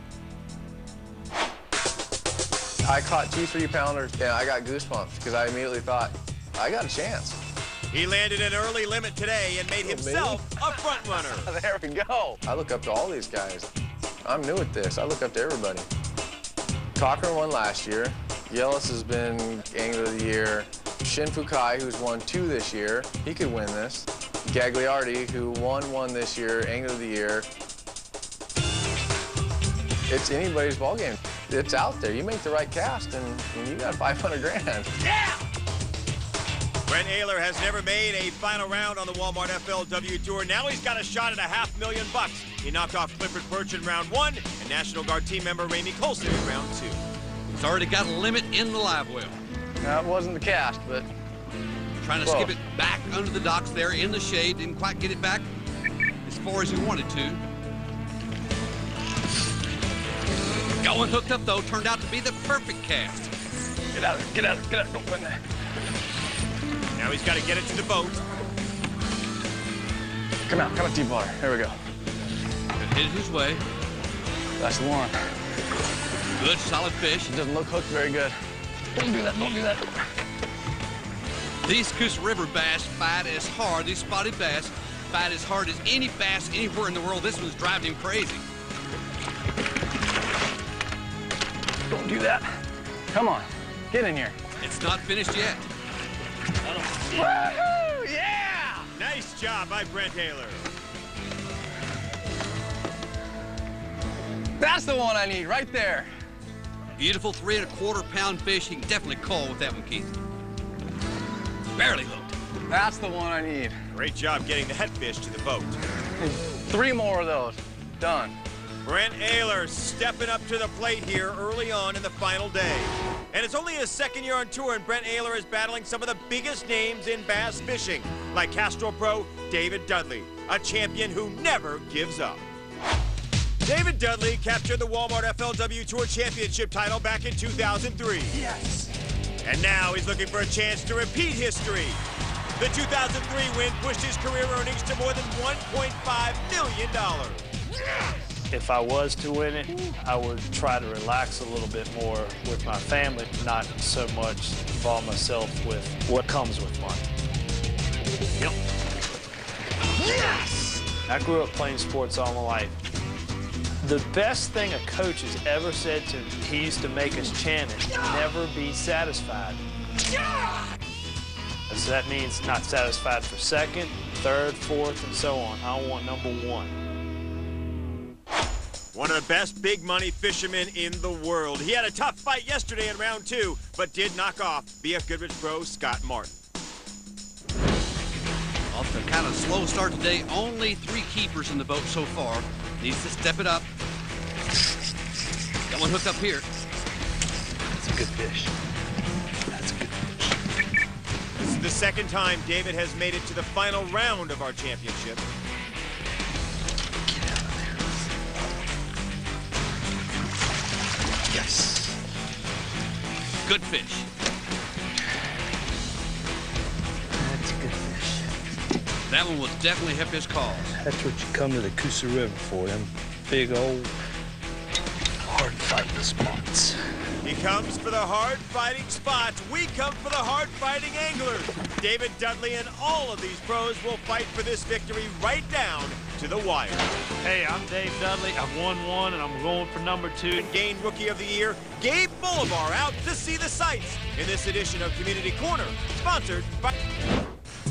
I caught 2 3-pounders, and I got goosebumps because I immediately thought, I got a chance. He landed an early limit today and made himself a front runner. There we go. I look up to all these guys. I'm new at this. I look up to everybody. Cochran won last year. Yellis has been Angler of the Year. Shin Fukai, who's won 2 this year, he could win this. Gagliardi, who won 1 this year, Angler of the Year. It's anybody's ballgame. It's out there. You make the right cast, and you got 500 grand. Yeah! Brent Ehrler has never made a final round on the Walmart FLW Tour. Now he's got a shot at $500,000. He knocked off Clifford Birch in round 1 and National Guard team member Ramey Colson in round 2. He's already got a limit in the live well. That wasn't the cast, but trying to skip it back under the docks there in the shade. Didn't quite get it back as far as he wanted to. Got one hooked up, though. Turned out to be the perfect cast. Get out of there. Get out of there. Get out. Don't win that. Now he's got to get it to the boat. Come out, deep water. There we go. Hit it his way. That's the one. Good, solid fish. It doesn't look hooked very good. Don't do that, don't do that. These Coosa River bass fight as hard, these spotted bass fight as hard as any bass anywhere in the world. This one's driving him crazy. Don't do that. Come on, get in here. It's not finished yet. Woohoo! Yeah! Nice job by Brent Ehrler. That's the one I need, right there. Beautiful 3 1/4 pound fish. He can definitely call with that one, Keith. Barely hooked. That's the one I need. Great job getting that fish to the boat. 3 more of those. Done. Brent Ehrler stepping up to the plate here early on in the final day. And it's only his 2nd year on tour, and Brent Ehrler is battling some of the biggest names in bass fishing, like Castrol Pro David Dudley, a champion who never gives up. David Dudley captured the Walmart FLW Tour Championship title back in 2003. Yes! And now he's looking for a chance to repeat history. The 2003 win pushed his career earnings to more than $1.5 million. If I was to win it, I would try to relax a little bit more with my family, not so much involve myself with what comes with money. Yep. Yes! I grew up playing sports all my life. The best thing a coach has ever said to me, he used to make us chant it, never be satisfied. So that means not satisfied for 2nd, 3rd, 4th, and so on. I want number 1. One of the best big money fishermen in the world. He had a tough fight yesterday in round 2, but did knock off BF Goodrich pro Scott Martin. Off the kind of slow start today, only 3 keepers in the boat so far. Needs to step it up. Got one hooked up here. That's a good fish. That's a good fish. This is the 2nd time David has made it to the final round of our championship. Get out of there. Yes. Good fish. That's a good fish. That one will definitely help his cause. That's what you come to the Coosa River for, them big old hard-fighting spots. He comes for the hard-fighting spots. We come for the hard-fighting anglers. David Dudley and all of these pros will fight for this victory right down to the wire. Hey, I'm Dave Dudley. I've won 1, and I'm going for number 2. Gained Rookie of the Year, Gabe Bolivar out to see the sights in this edition of Community Corner, sponsored by...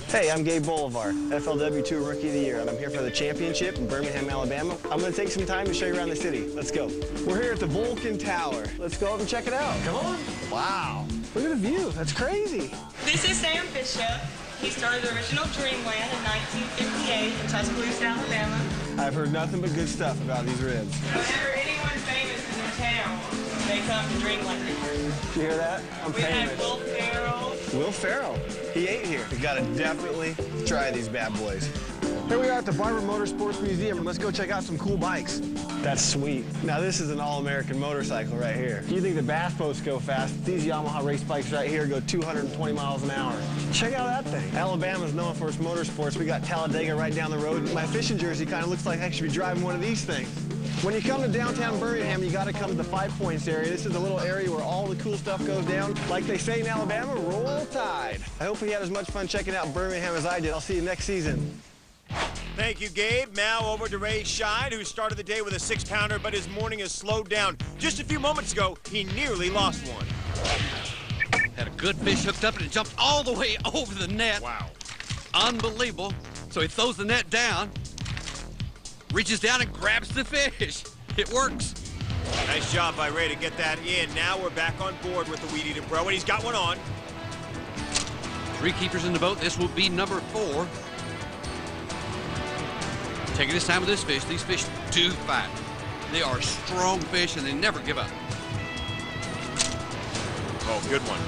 Hey, I'm Gabe Bolivar, FLW Tour Rookie of the Year, and I'm here for the championship in Birmingham, Alabama. I'm going to take some time to show you around the city. Let's go. We're here at the Vulcan Tower. Let's go up and check it out. Come on. Wow. Look at the view. That's crazy. This is Sam Bishop. He started the original Dreamland in 1958 in Tuscaloosa, Alabama. I've heard nothing but good stuff about these ribs. Whenever anyone famous is in town, they come to Dreamland. Did you hear that? I'm We famous. had Will Ferrell. Will Ferrell. He ate here. We gotta definitely try these bad boys. Here we are at the Barber Motorsports Museum. Let's go check out some cool bikes. That's sweet. Now this is an all-American motorcycle right here. You think the bass boats go fast? These Yamaha race bikes right here go 220 miles an hour. Check out that thing. Alabama's known for its motorsports. We got Talladega right down the road. My fishing jersey kind of looks like I should be driving one of these things. When you come to downtown Birmingham, you gotta come to the 5 Points area. This is a little area where all the cool stuff goes down. Like they say in Alabama, roll tide. I hope you had as much fun checking out Birmingham as I did. I'll see you next season. Thank you, Gabe. Now over to Ray Scheid, who started the day with a 6-pounder, but his morning has slowed down. Just a few moments ago, he nearly lost one. Had a good fish hooked up and it jumped all the way over the net. Wow. Unbelievable. So he throws the net down, reaches down and grabs the fish. It works. Nice job by Ray to get that in. Now we're back on board with the Weed Eater Pro, and he's got one on. 3 keepers in the boat. This will be number 4. Taking his time with this fish. These fish do fight. They are strong fish and they never give up. Oh, good one.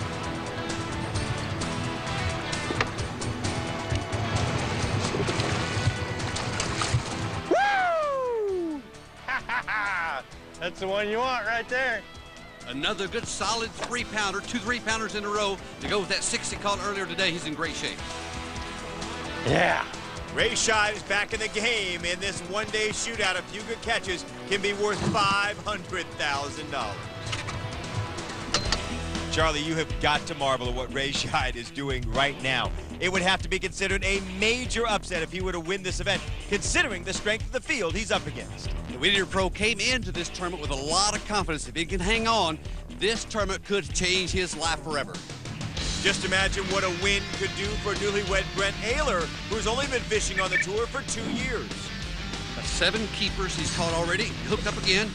Woo! That's the one you want right there. Another good solid 3-pounder, 2 3-pounders in a row to go with that 60 caught earlier today. He's in great shape. Yeah. Ray Scheid is back in the game in this one-day shootout. A few good catches can be worth $500,000. Charlie, you have got to marvel at what Ray Scheid is doing right now. It would have to be considered a major upset if he were to win this event, considering the strength of the field he's up against. The Weed Eater Pro came into this tournament with a lot of confidence. If he can hang on, this tournament could change his life forever. Just imagine what a win could do for newlywed Brent Ehrler, who's only been fishing on the tour for 2 years. 7 keepers he's caught already. Hooked up again.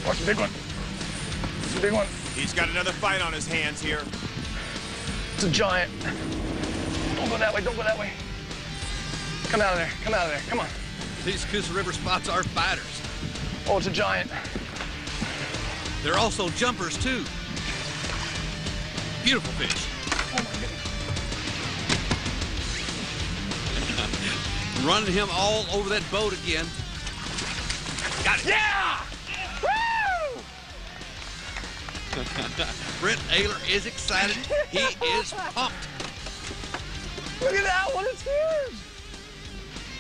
Watch the big one. It's a big one. He's got another fight on his hands here. It's a giant. Don't go that way. Don't go that way. Come out of there. Come out of there. Come on. These Coosa River spots are fighters. Oh, it's a giant. They're also jumpers, too. Beautiful fish. Oh, my goodness. Running him all over that boat again. Got it. Yeah! Woo! Brent Ehrler is excited. He is pumped. Look at that one. It's huge.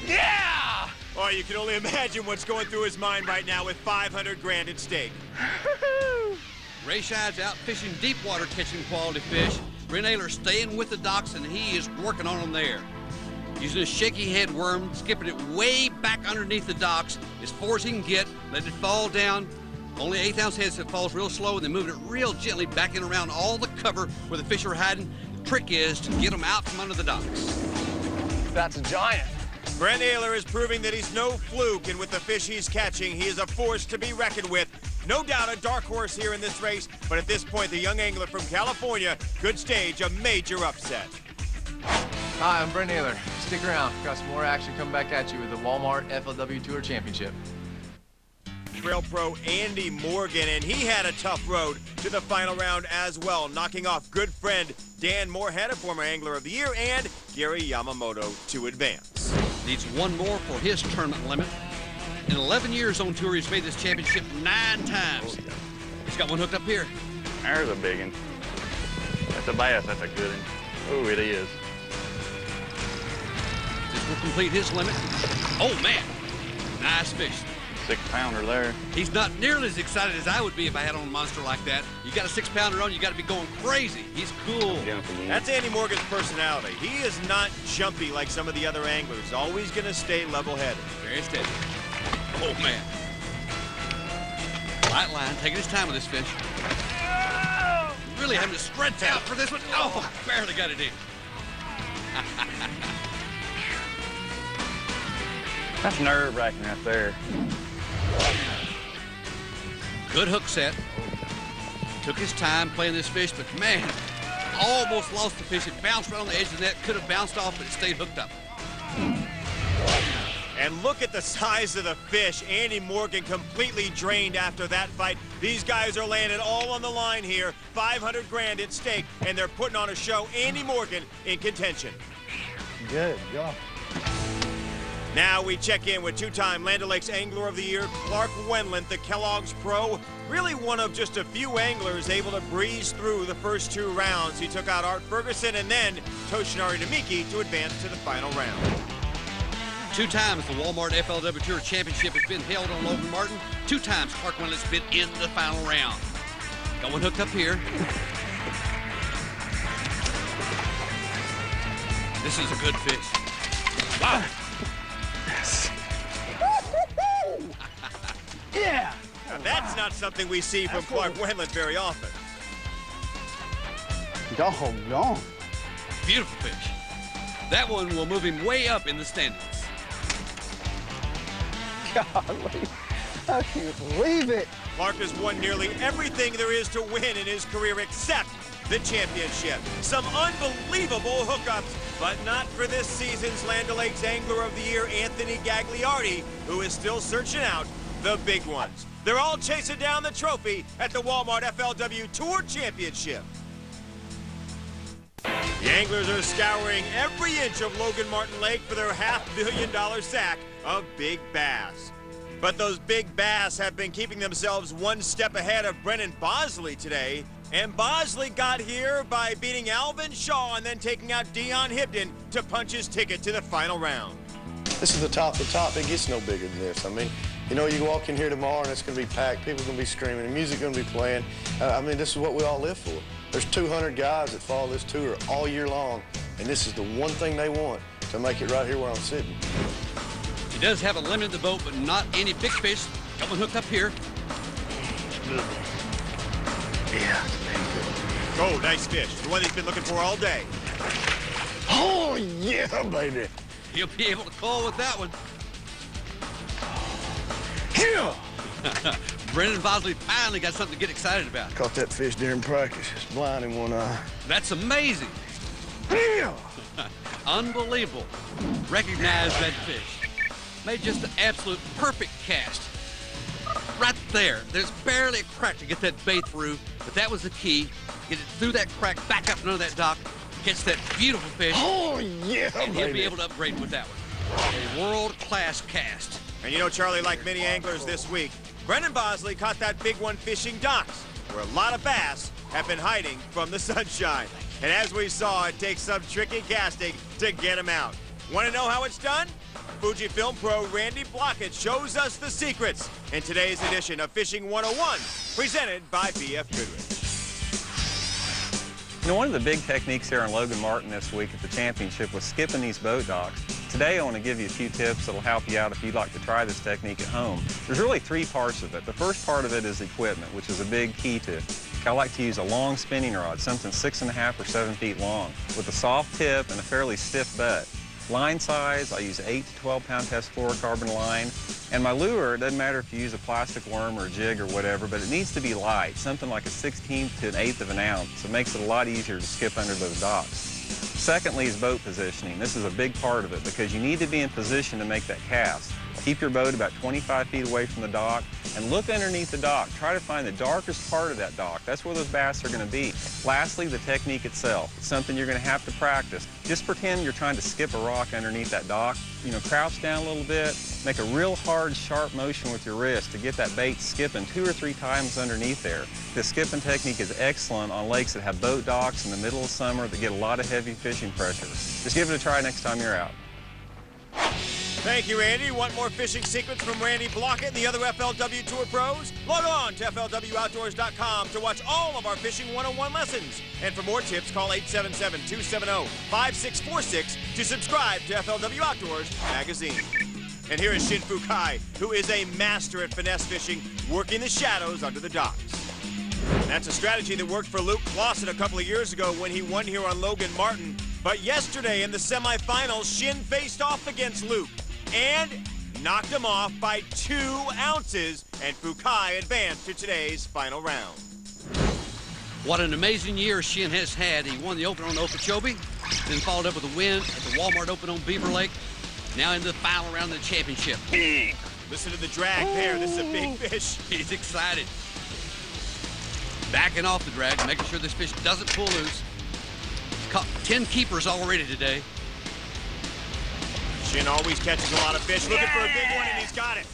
Yeah! Oh, you can only imagine what's going through his mind right now with $500,000 at stake. Ray Scheid's out fishing deep water catching quality fish. Brent Ehrler staying with the docks and he is working on them there. Using a shaky head worm, skipping it way back underneath the docks as far as he can get, let it fall down. Only 1/8 ounce head, so it falls real slow, and then moving it real gently back and around all the cover where the fish are hiding. The trick is to get them out from under the docks. That's a giant. Brent Ehrler is proving that he's no fluke, and with the fish he's catching, he is a force to be reckoned with. No doubt a dark horse here in this race, but at this point, the young angler from California could stage a major upset. Hi, I'm Brent Ehrler. Stick around. Got some more action coming back at you with the Walmart FLW Tour Championship. Trail pro Andy Morgan, and he had a tough road to the final round as well, knocking off good friend Dan Moorhead, a former Angler of the Year, and Gary Yamamoto to advance. Needs one more for his tournament limit. In 11 years on tour, he's made this championship 9 times. He's got one hooked up here. There's a big one. That's a bass. That's a good one. Oh, it is. This will complete his limit. Oh, man. Nice fish. 6-pounder there. He's not nearly as excited as I would be if I had on a monster like that. You got a 6-pounder on, you got to be going crazy. He's cool. That's Andy Morgan's personality. He is not jumpy like some of the other anglers. Always going to stay level-headed. Very steady. Oh, man. Light line, taking his time with this fish. Really having to stretch out for this one. Oh, barely got it in. That's nerve-wracking right there. Good hook set. Took his time playing this fish, but man, almost lost the fish. It bounced right on the edge of the net. Could have bounced off, but it stayed hooked up. And look at the size of the fish. Andy Morgan completely drained after that fight. These guys are laying it all on the line here. 500 grand at stake, and they're putting on a show. Andy Morgan in contention. Good, go. Now we check in with two-time Land O'Lakes Angler of the Year, Clark Wendlandt, the Kellogg's Pro. Really one of just a few anglers able to breeze through the first 2 rounds. He took out Art Ferguson and then Toshinari Demiki to advance to the final round. 2 times the Walmart FLW Tour Championship has been held on Logan Martin. 2 times Clark Wendlandt's been in the final round. Got one hooked up here. This is a good fish. Wow. Yes. Yeah. Now, that's not something we see from Clark Wendlandt very often. Gone. Beautiful fish. That one will move him way up in the standings. Golly, I can't believe it. Clark has won nearly everything there is to win in his career except the championship. Some unbelievable hookups, but not for this season's Land O'Lakes Angler of the Year, Anthony Gagliardi, who is still searching out the big ones. They're all chasing down the trophy at the Walmart FLW Tour Championship. The anglers are scouring every inch of Logan Martin Lake for their $500 million sack of big bass. But those big bass have been keeping themselves one step ahead of Brennan Bosley today. And Bosley got here by beating Alvin Shaw and then taking out Dion Hibden to punch his ticket to the final round. This is the top of the top. It gets no bigger than this. I mean, you know, you walk in here tomorrow and it's going to be packed. People are going to be screaming. The music going to be playing. I mean, this is what we all live for. There's 200 guys that follow this tour all year long, and this is the one thing they want, to make it right here where I'm sitting. He does have a limit in the boat, but not any big fish. Got one hooked up here. Yeah. Oh, nice fish. The one he's been looking for all day. Oh, yeah, baby. He'll be able to call with that one. Yeah. Brennan Bosley finally got something to get excited about. Caught that fish during practice. It's blind in one eye. That's amazing. Yeah. Unbelievable. Recognize that fish. Made just the absolute perfect cast. Right there. There's barely a crack to get that bait through, but that was the key. Get it through that crack, back up under that dock, catch that beautiful fish. Oh, yeah, and he'll be baby. able to upgrade with that one. A world-class cast. And you know, Charlie, like many anglers this week, Brennan Bosley caught that big one fishing docks, where a lot of bass have been hiding from the sunshine. And as we saw, it takes some tricky casting to get them out. Want to know how it's done? Fujifilm pro Randy Blockett shows us the secrets in today's edition of Fishing 101, presented by BF Goodrich. You know, one of the big techniques here on Logan Martin this week at the championship was skipping these boat docks. Today I want to give you a few tips that'll help you out if you'd like to try this technique at home. There's really 3 parts of it. The first part of it is equipment, which is a big key to it. I like to use a long spinning rod, something 6.5 or 7 feet long, with a soft tip and a fairly stiff butt. Line size, I use 8 to 12 pound test fluorocarbon line. And my lure, it doesn't matter if you use a plastic worm or a jig or whatever, but it needs to be light, something like a 1/16 to an 1/8 of an ounce. It makes it a lot easier to skip under those docks. Secondly is boat positioning. This is a big part of it because you need to be in position to make that cast. Keep your boat about 25 feet away from the dock and look underneath the dock. Try to find the darkest part of that dock. That's where those bass are going to be. Lastly, the technique itself. It's something you're going to have to practice. Just pretend you're trying to skip a rock underneath that dock. You know, crouch down a little bit, make a real hard, sharp motion with your wrist to get that bait skipping 2 or 3 times underneath there. This skipping technique is excellent on lakes that have boat docks in the middle of summer that get a lot of heavy fishing pressure. Just give it a try next time you're out. Thank you, Randy. Want more fishing secrets from Randy Blockett and the other FLW Tour pros? Log on to FLWOutdoors.com to watch all of our Fishing 101 lessons. And for more tips, call 877-270-5646 to subscribe to FLW Outdoors magazine. And here is Shin Fukai, who is a master at finesse fishing, working the shadows under the docks. That's a strategy that worked for Luke Clausen a couple of years ago when he won here on Logan Martin. But yesterday in the semifinals, Shin faced off against Luke. And knocked him off by 2 ounces, and Fukai advanced to today's final round. What an amazing year Shin has had. He won the Open on Okeechobee, then followed up with a win at the Walmart Open on Beaver Lake. Now into the final round of the championship. Big. Listen to the drag there. This is a big fish. He's excited. Backing off the drag, making sure this fish doesn't pull loose. He's caught 10 keepers already today. Shin always catches a lot of fish. Looking for a big one, and he's got it.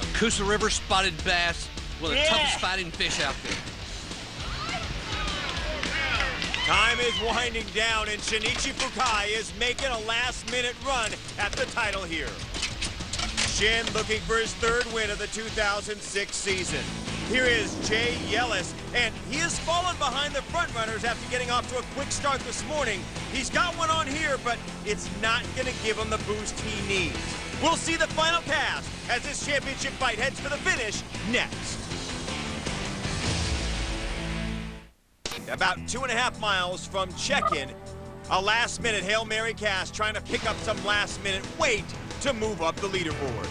A Coosa River spotted bass, one of the toughest fighting fish out there. Time is winding down, and Shinichi Fukai is making a last-minute run at the title here. Shin looking for his 3rd win of the 2006 season. Here is Jay Yellis, and he has fallen behind the front runners after getting off to a quick start this morning. He's got one on here, but it's not going to give him the boost he needs. We'll see the final cast as this championship fight heads for the finish next. About 2.5 miles from check-in, a last-minute Hail Mary cast trying to pick up some last-minute weight to move up the leaderboard.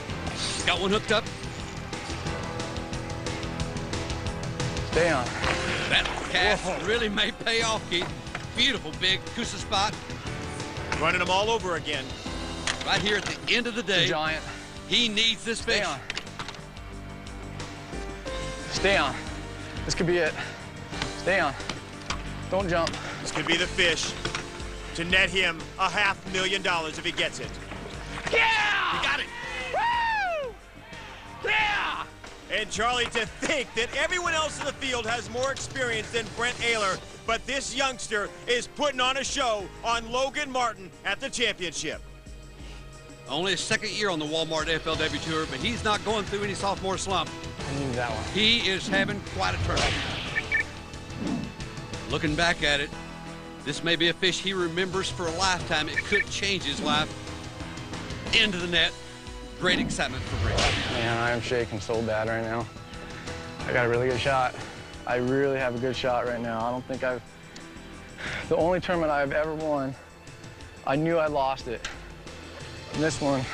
Got one hooked up. Stay on. That cast really may pay off, Keith. Beautiful big Coosa spot. Running them all over again. Right here at the end of the day. Giant. He needs this fish. Stay on. Stay on. This could be it. Stay on. Don't jump. This could be the fish to net him $500,000 if he gets it. Yeah! He got it. Woo! Yeah! And Charlie, to think that everyone else in the field has more experience than Brent Ehrler, but this youngster is putting on a show on Logan Martin at the championship. Only his 2nd year on the Walmart FLW Tour, but he's not going through any sophomore slump. I need that one. He is having quite a tournament. Looking back at it, this may be a fish he remembers for a lifetime. It could change his life. Into the net. Great excitement for Brent. Man, I am shaking so bad right now. I got a really good shot. I really have a good shot right now. I don't think the only tournament I've ever won, I knew I lost it. And this one,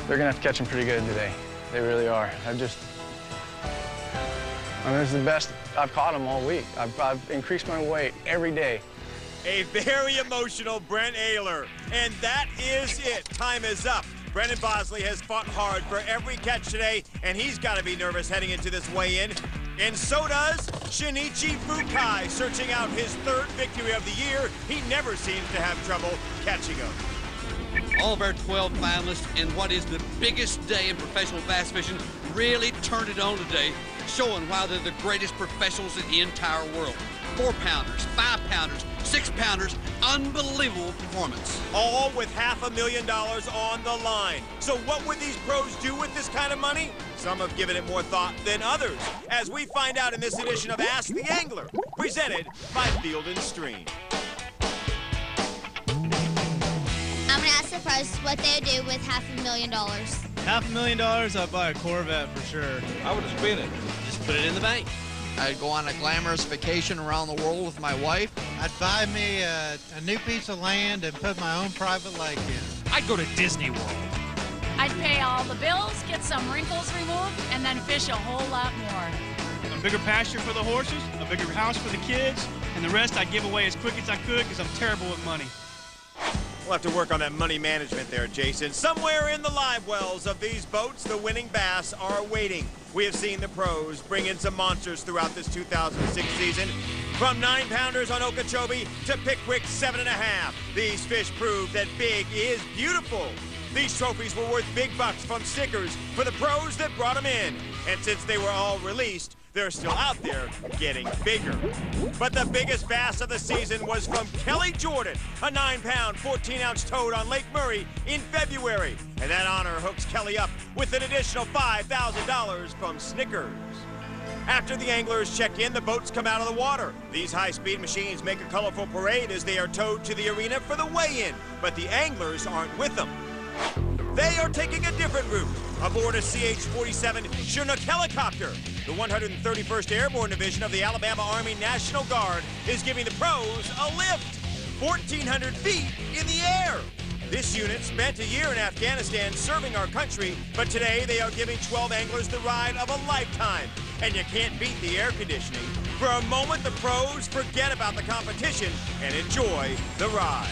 they're gonna have to catch him pretty good today. They really are. This is the best I've caught him all week. I've increased my weight every day. A very emotional Brent Ehrler, and that is it. Time is up. Brendan Bosley has fought hard for every catch today, and he's got to be nervous heading into this weigh-in. And so does Shinichi Fukai, searching out his 3rd victory of the year. He never seems to have trouble catching him. All of our 12 finalists in what is the biggest day in professional bass fishing really turned it on today, showing why they're the greatest professionals in the entire world. 4-pounders, 5-pounders, 6-pounders, unbelievable performance. All with $500,000 on the line. So what would these pros do with this kind of money? Some have given it more thought than others, as we find out in this edition of Ask the Angler, presented by Field & Stream. I'm gonna ask the pros what they would do with $500,000. $500,000, I'd buy a Corvette for sure. I would have spent it. Just put it in the bank. I'd go on a glamorous vacation around the world with my wife. I'd buy me a new piece of land and put my own private lake in. I'd go to Disney World. I'd pay all the bills, get some wrinkles removed, and then fish a whole lot more. A bigger pasture for the horses, a bigger house for the kids, and the rest I'd give away as quick as I could because I'm terrible with money. We'll have to work on that money management there, Jason. Somewhere in the live wells of these boats, the winning bass are waiting. We have seen the pros bring in some monsters throughout this 2006 season. From 9-pounders on Okeechobee to Pickwick 7.5. These fish prove that big is beautiful. These trophies were worth big bucks from stickers for the pros that brought them in. And since they were all released, they're still out there getting bigger. But the biggest bass of the season was from Kelly Jordan, a 9-pound, 14-ounce toad on Lake Murray in February. And that honor hooks Kelly up with an additional $5,000 from Snickers. After the anglers check in, the boats come out of the water. These high-speed machines make a colorful parade as they are towed to the arena for the weigh-in, but the anglers aren't with them. They are taking a different route aboard a CH-47 Chinook helicopter. The 131st Airborne Division of the Alabama Army National Guard is giving the pros a lift, 1,400 feet in the air. This unit spent a year in Afghanistan serving our country, but today they are giving 12 anglers the ride of a lifetime. And you can't beat the air conditioning. For a moment, the pros forget about the competition and enjoy the ride.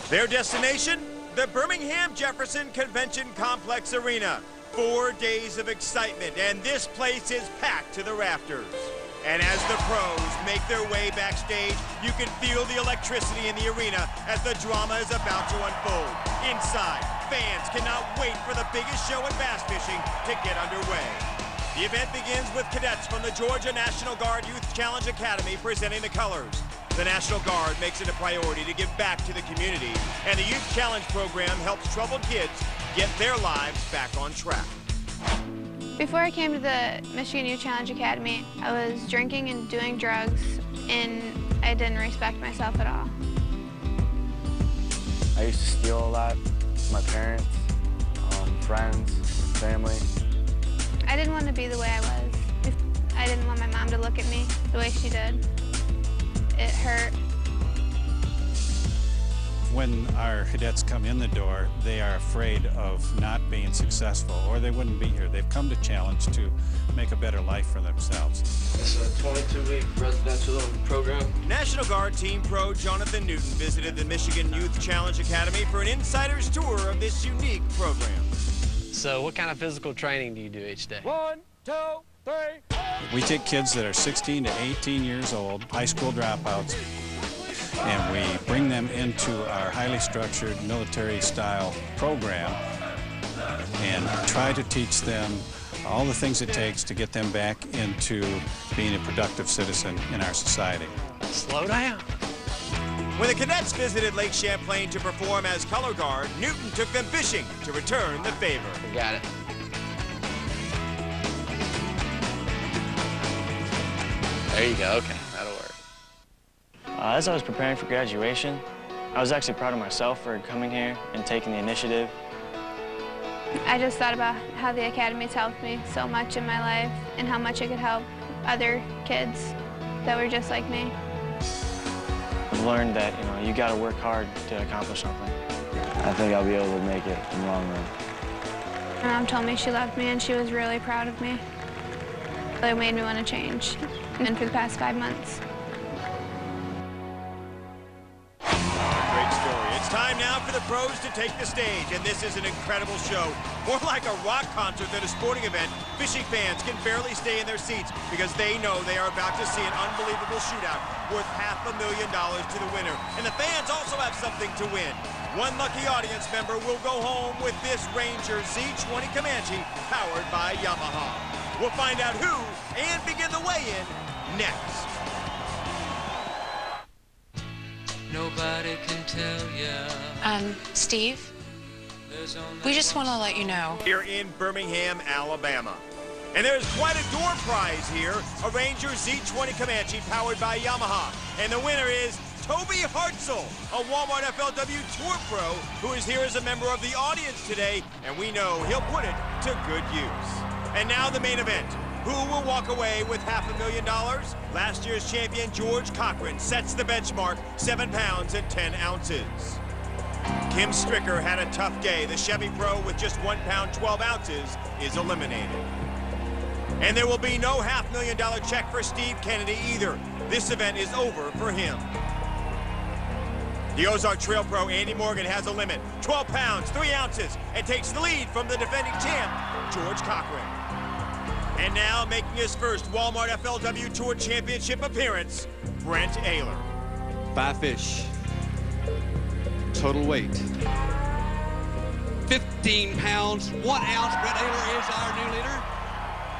Their destination? The Birmingham Jefferson Convention Complex Arena. 4 days of excitement, and this place is packed to the rafters. And as the pros make their way backstage, you can feel the electricity in the arena as the drama is about to unfold. Inside, fans cannot wait for the biggest show in bass fishing to get underway. The event begins with cadets from the Georgia National Guard Youth Challenge Academy presenting the colors. The National Guard makes it a priority to give back to the community, and the Youth Challenge program helps troubled kids get their lives back on track. Before I came to the Michigan Youth Challenge Academy, I was drinking and doing drugs, and I didn't respect myself at all. I used to steal a lot from my parents, friends, family. I didn't want to be the way I was. I didn't want my mom to look at me the way she did. It hurt. When our cadets come in the door, they are afraid of not being successful, or they wouldn't be here. They've come to challenge to make a better life for themselves. It's a 22-week residential program. National Guard Team Pro Jonathan Newton visited the Michigan Youth Challenge Academy for an insider's tour of this unique program. So what kind of physical training do you do each day? 1, 2, 3. We take kids that are 16 to 18 years old, high school dropouts, and we bring them into our highly structured military-style program and try to teach them all the things it takes to get them back into being a productive citizen in our society. Slow down. When the cadets visited Lake Champlain to perform as color guard, Newton took them fishing to return the favor. Got it. There you go, okay, that'll work. As I was preparing for graduation, I was actually proud of myself for coming here and taking the initiative. I just thought about how the academy's helped me so much in my life and how much it could help other kids that were just like me. I've learned that, you gotta work hard to accomplish something. I think I'll be able to make it in the long run. My mom told me she loved me and she was really proud of me. It made me want to change, and for the past 5 months. Great story. It's time now for the pros to take the stage, and this is an incredible show. More like a rock concert than a sporting event. Fishing fans can barely stay in their seats because they know they are about to see an unbelievable shootout worth $500,000 to the winner. And the fans also have something to win. One lucky audience member will go home with this Ranger Z20 Comanche powered by Yamaha. We'll find out who and begin the weigh-in next. Nobody can tell you. Steve, we just want to let you know. Here in Birmingham, Alabama. And there's quite a door prize here, a Ranger Z20 Comanche powered by Yamaha. And the winner is Toby Hartzell, a Walmart FLW Tour Pro, who is here as a member of the audience today, and we know he'll put it to good use. And now the main event. Who will walk away with $500,000? Last year's champion George Cochran sets the benchmark, 7 pounds and 10 ounces. Kim Stricker had a tough day. The Chevy Pro with just 1 pound, 12 ounces is eliminated. And there will be no $500,000 check for Steve Kennedy either. This event is over for him. The Ozark Trail Pro Andy Morgan has a limit, 12 pounds, 3 ounces, and takes the lead from the defending champ, George Cochran. And now, making his first Walmart FLW Tour Championship appearance, Brent Ehrler. 5 fish. Total weight. 15 pounds, 1 ounce. Brent Ehrler is our new leader.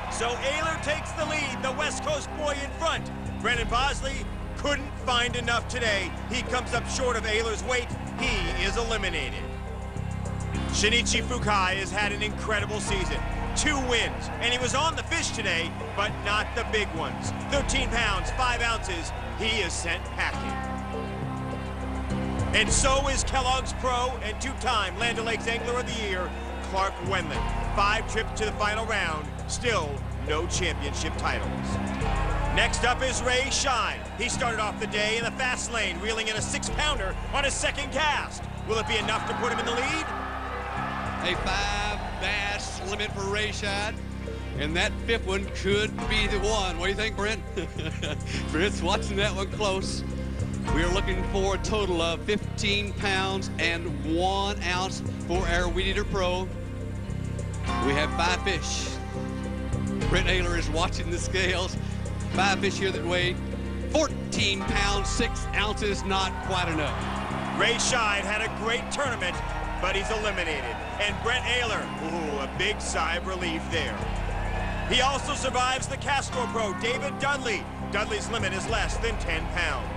So Ehrler takes the lead, the West Coast boy in front. Brennan Bosley couldn't find enough today. He comes up short of Ehrler's weight. He is eliminated. Shinichi Fukai has had an incredible season. 2 wins, and he was on the fish today, but not the big ones. 13 pounds, 5 ounces, he is sent packing. And so is Kellogg's Pro and 2-time Land O'Lakes Angler of the Year, Clark Wendland. 5 trips to the final round, still no championship titles. Next up is Ray Shine. He started off the day in the fast lane, reeling in a 6-pounder on his second cast. Will it be enough to put him in the lead? A 5-bass limit for Ray Shine. And that 5th one could be the one. What do you think, Brent? Brent's watching that one close. We are looking for a total of 15 pounds and 1 ounce for our Weed Eater Pro. We have 5 fish. Brent Ehrler is watching the scales. 5 fish here that weigh 14 pounds, 6 ounces, not quite enough. Ray Shine had a great tournament, but he's eliminated. And Brent Ehrler, ooh, a big sigh of relief there. He also survives the Castro Pro, David Dudley. Dudley's limit is less than 10 pounds.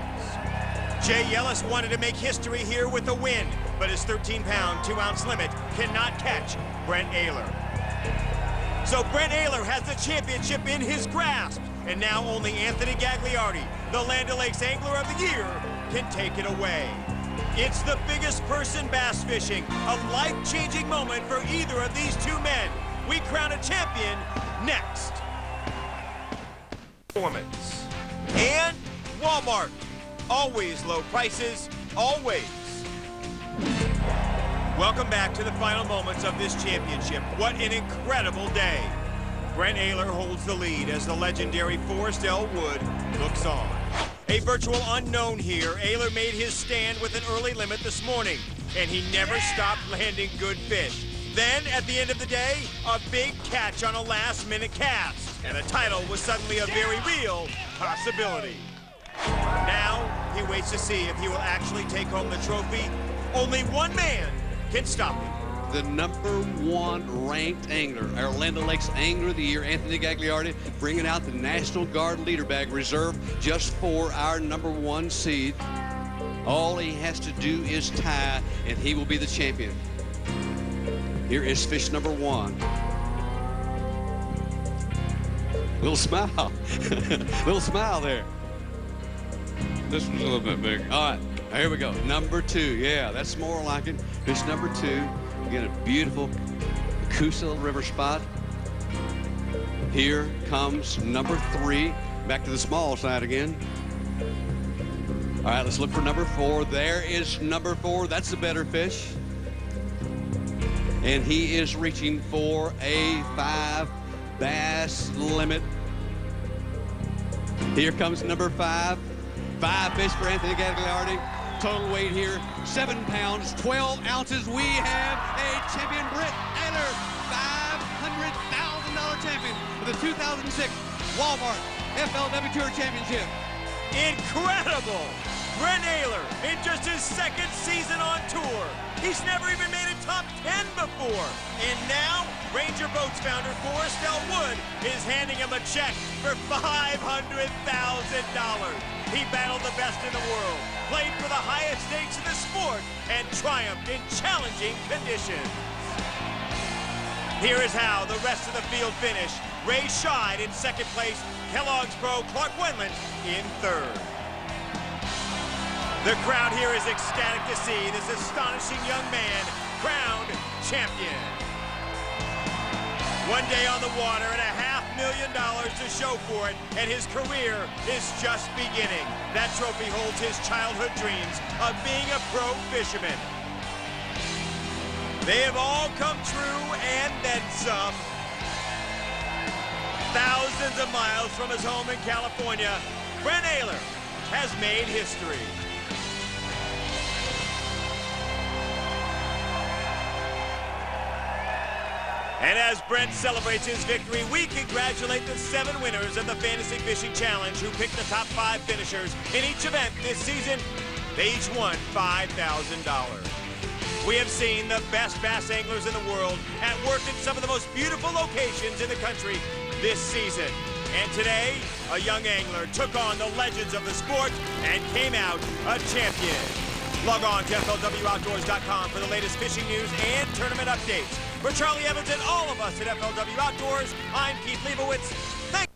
Jay Yellis wanted to make history here with a win, but his 13-pound, 2-ounce limit cannot catch Brent Ehrler. So Brent Ehrler has the championship in his grasp, and now only Anthony Gagliardi, the Land O'Lakes Angler of the Year, can take it away. It's the biggest purse in bass fishing, a life-changing moment for either of these two men. We crown a champion next. Performance. And Walmart. Always low prices, always. Welcome back to the final moments of this championship. What an incredible day. Brent Ehrler holds the lead as the legendary Forrest L. Wood looks on. A virtual unknown here, Ehrler made his stand with an early limit this morning, and he never stopped landing good fish. Then, at the end of the day, a big catch on a last-minute cast, and the title was suddenly a very real possibility. Now, he waits to see if he will actually take home the trophy. Only one man can stop him. The #1 ranked angler, our Land O'Lakes Angler of the Year, Anthony Gagliardi, bringing out the National Guard leader bag reserved just for our #1 seed. All he has to do is tie, and he will be the champion. Here is fish #1. Little smile. Little smile there. This one's a little bit big. All right, here we go. #2. Yeah, that's more like it. Fish #2. Again, a beautiful Coosa River spot. Here comes #3. Back to the small side again. All right, let's look for #4. There is #4. That's the better fish. And he is reaching for a 5 bass limit. Here comes #5. 5 fish for Anthony Gagliardi. Total weight here, 7 pounds, 12 ounces. We have a champion, Brent Ehrler, $500,000 champion of the 2006 Walmart FLW Tour Championship. Incredible! Brent Ehrler in just his 2nd season on tour. He's never even made a top 10 before. And now, Ranger Boats founder Forrest L. Wood is handing him a check for $500,000. He battled the best in the world, played for the highest stakes in the sport, and triumphed in challenging conditions. Here is how the rest of the field finished. Ray Shine in 2nd place, Kellogg's Pro Clark Wendland in 3rd. The crowd here is ecstatic to see this astonishing young man crowned champion. One day on the water and $500,000 to show for it, and his career is just beginning. That trophy holds his childhood dreams of being a pro fisherman. They have all come true and then some. Thousands of miles from his home in California, Brent Ehrler has made history. And as Brent celebrates his victory, we congratulate the 7 winners of the Fantasy Fishing Challenge who picked the top 5 finishers in each event this season. They each won $5,000. We have seen the best bass anglers in the world at work in some of the most beautiful locations in the country this season. And today, a young angler took on the legends of the sport and came out a champion. Log on to FLWOutdoors.com for the latest fishing news and tournament updates. For Charlie Evans and all of us at FLW Outdoors, I'm Keith Leibowitz.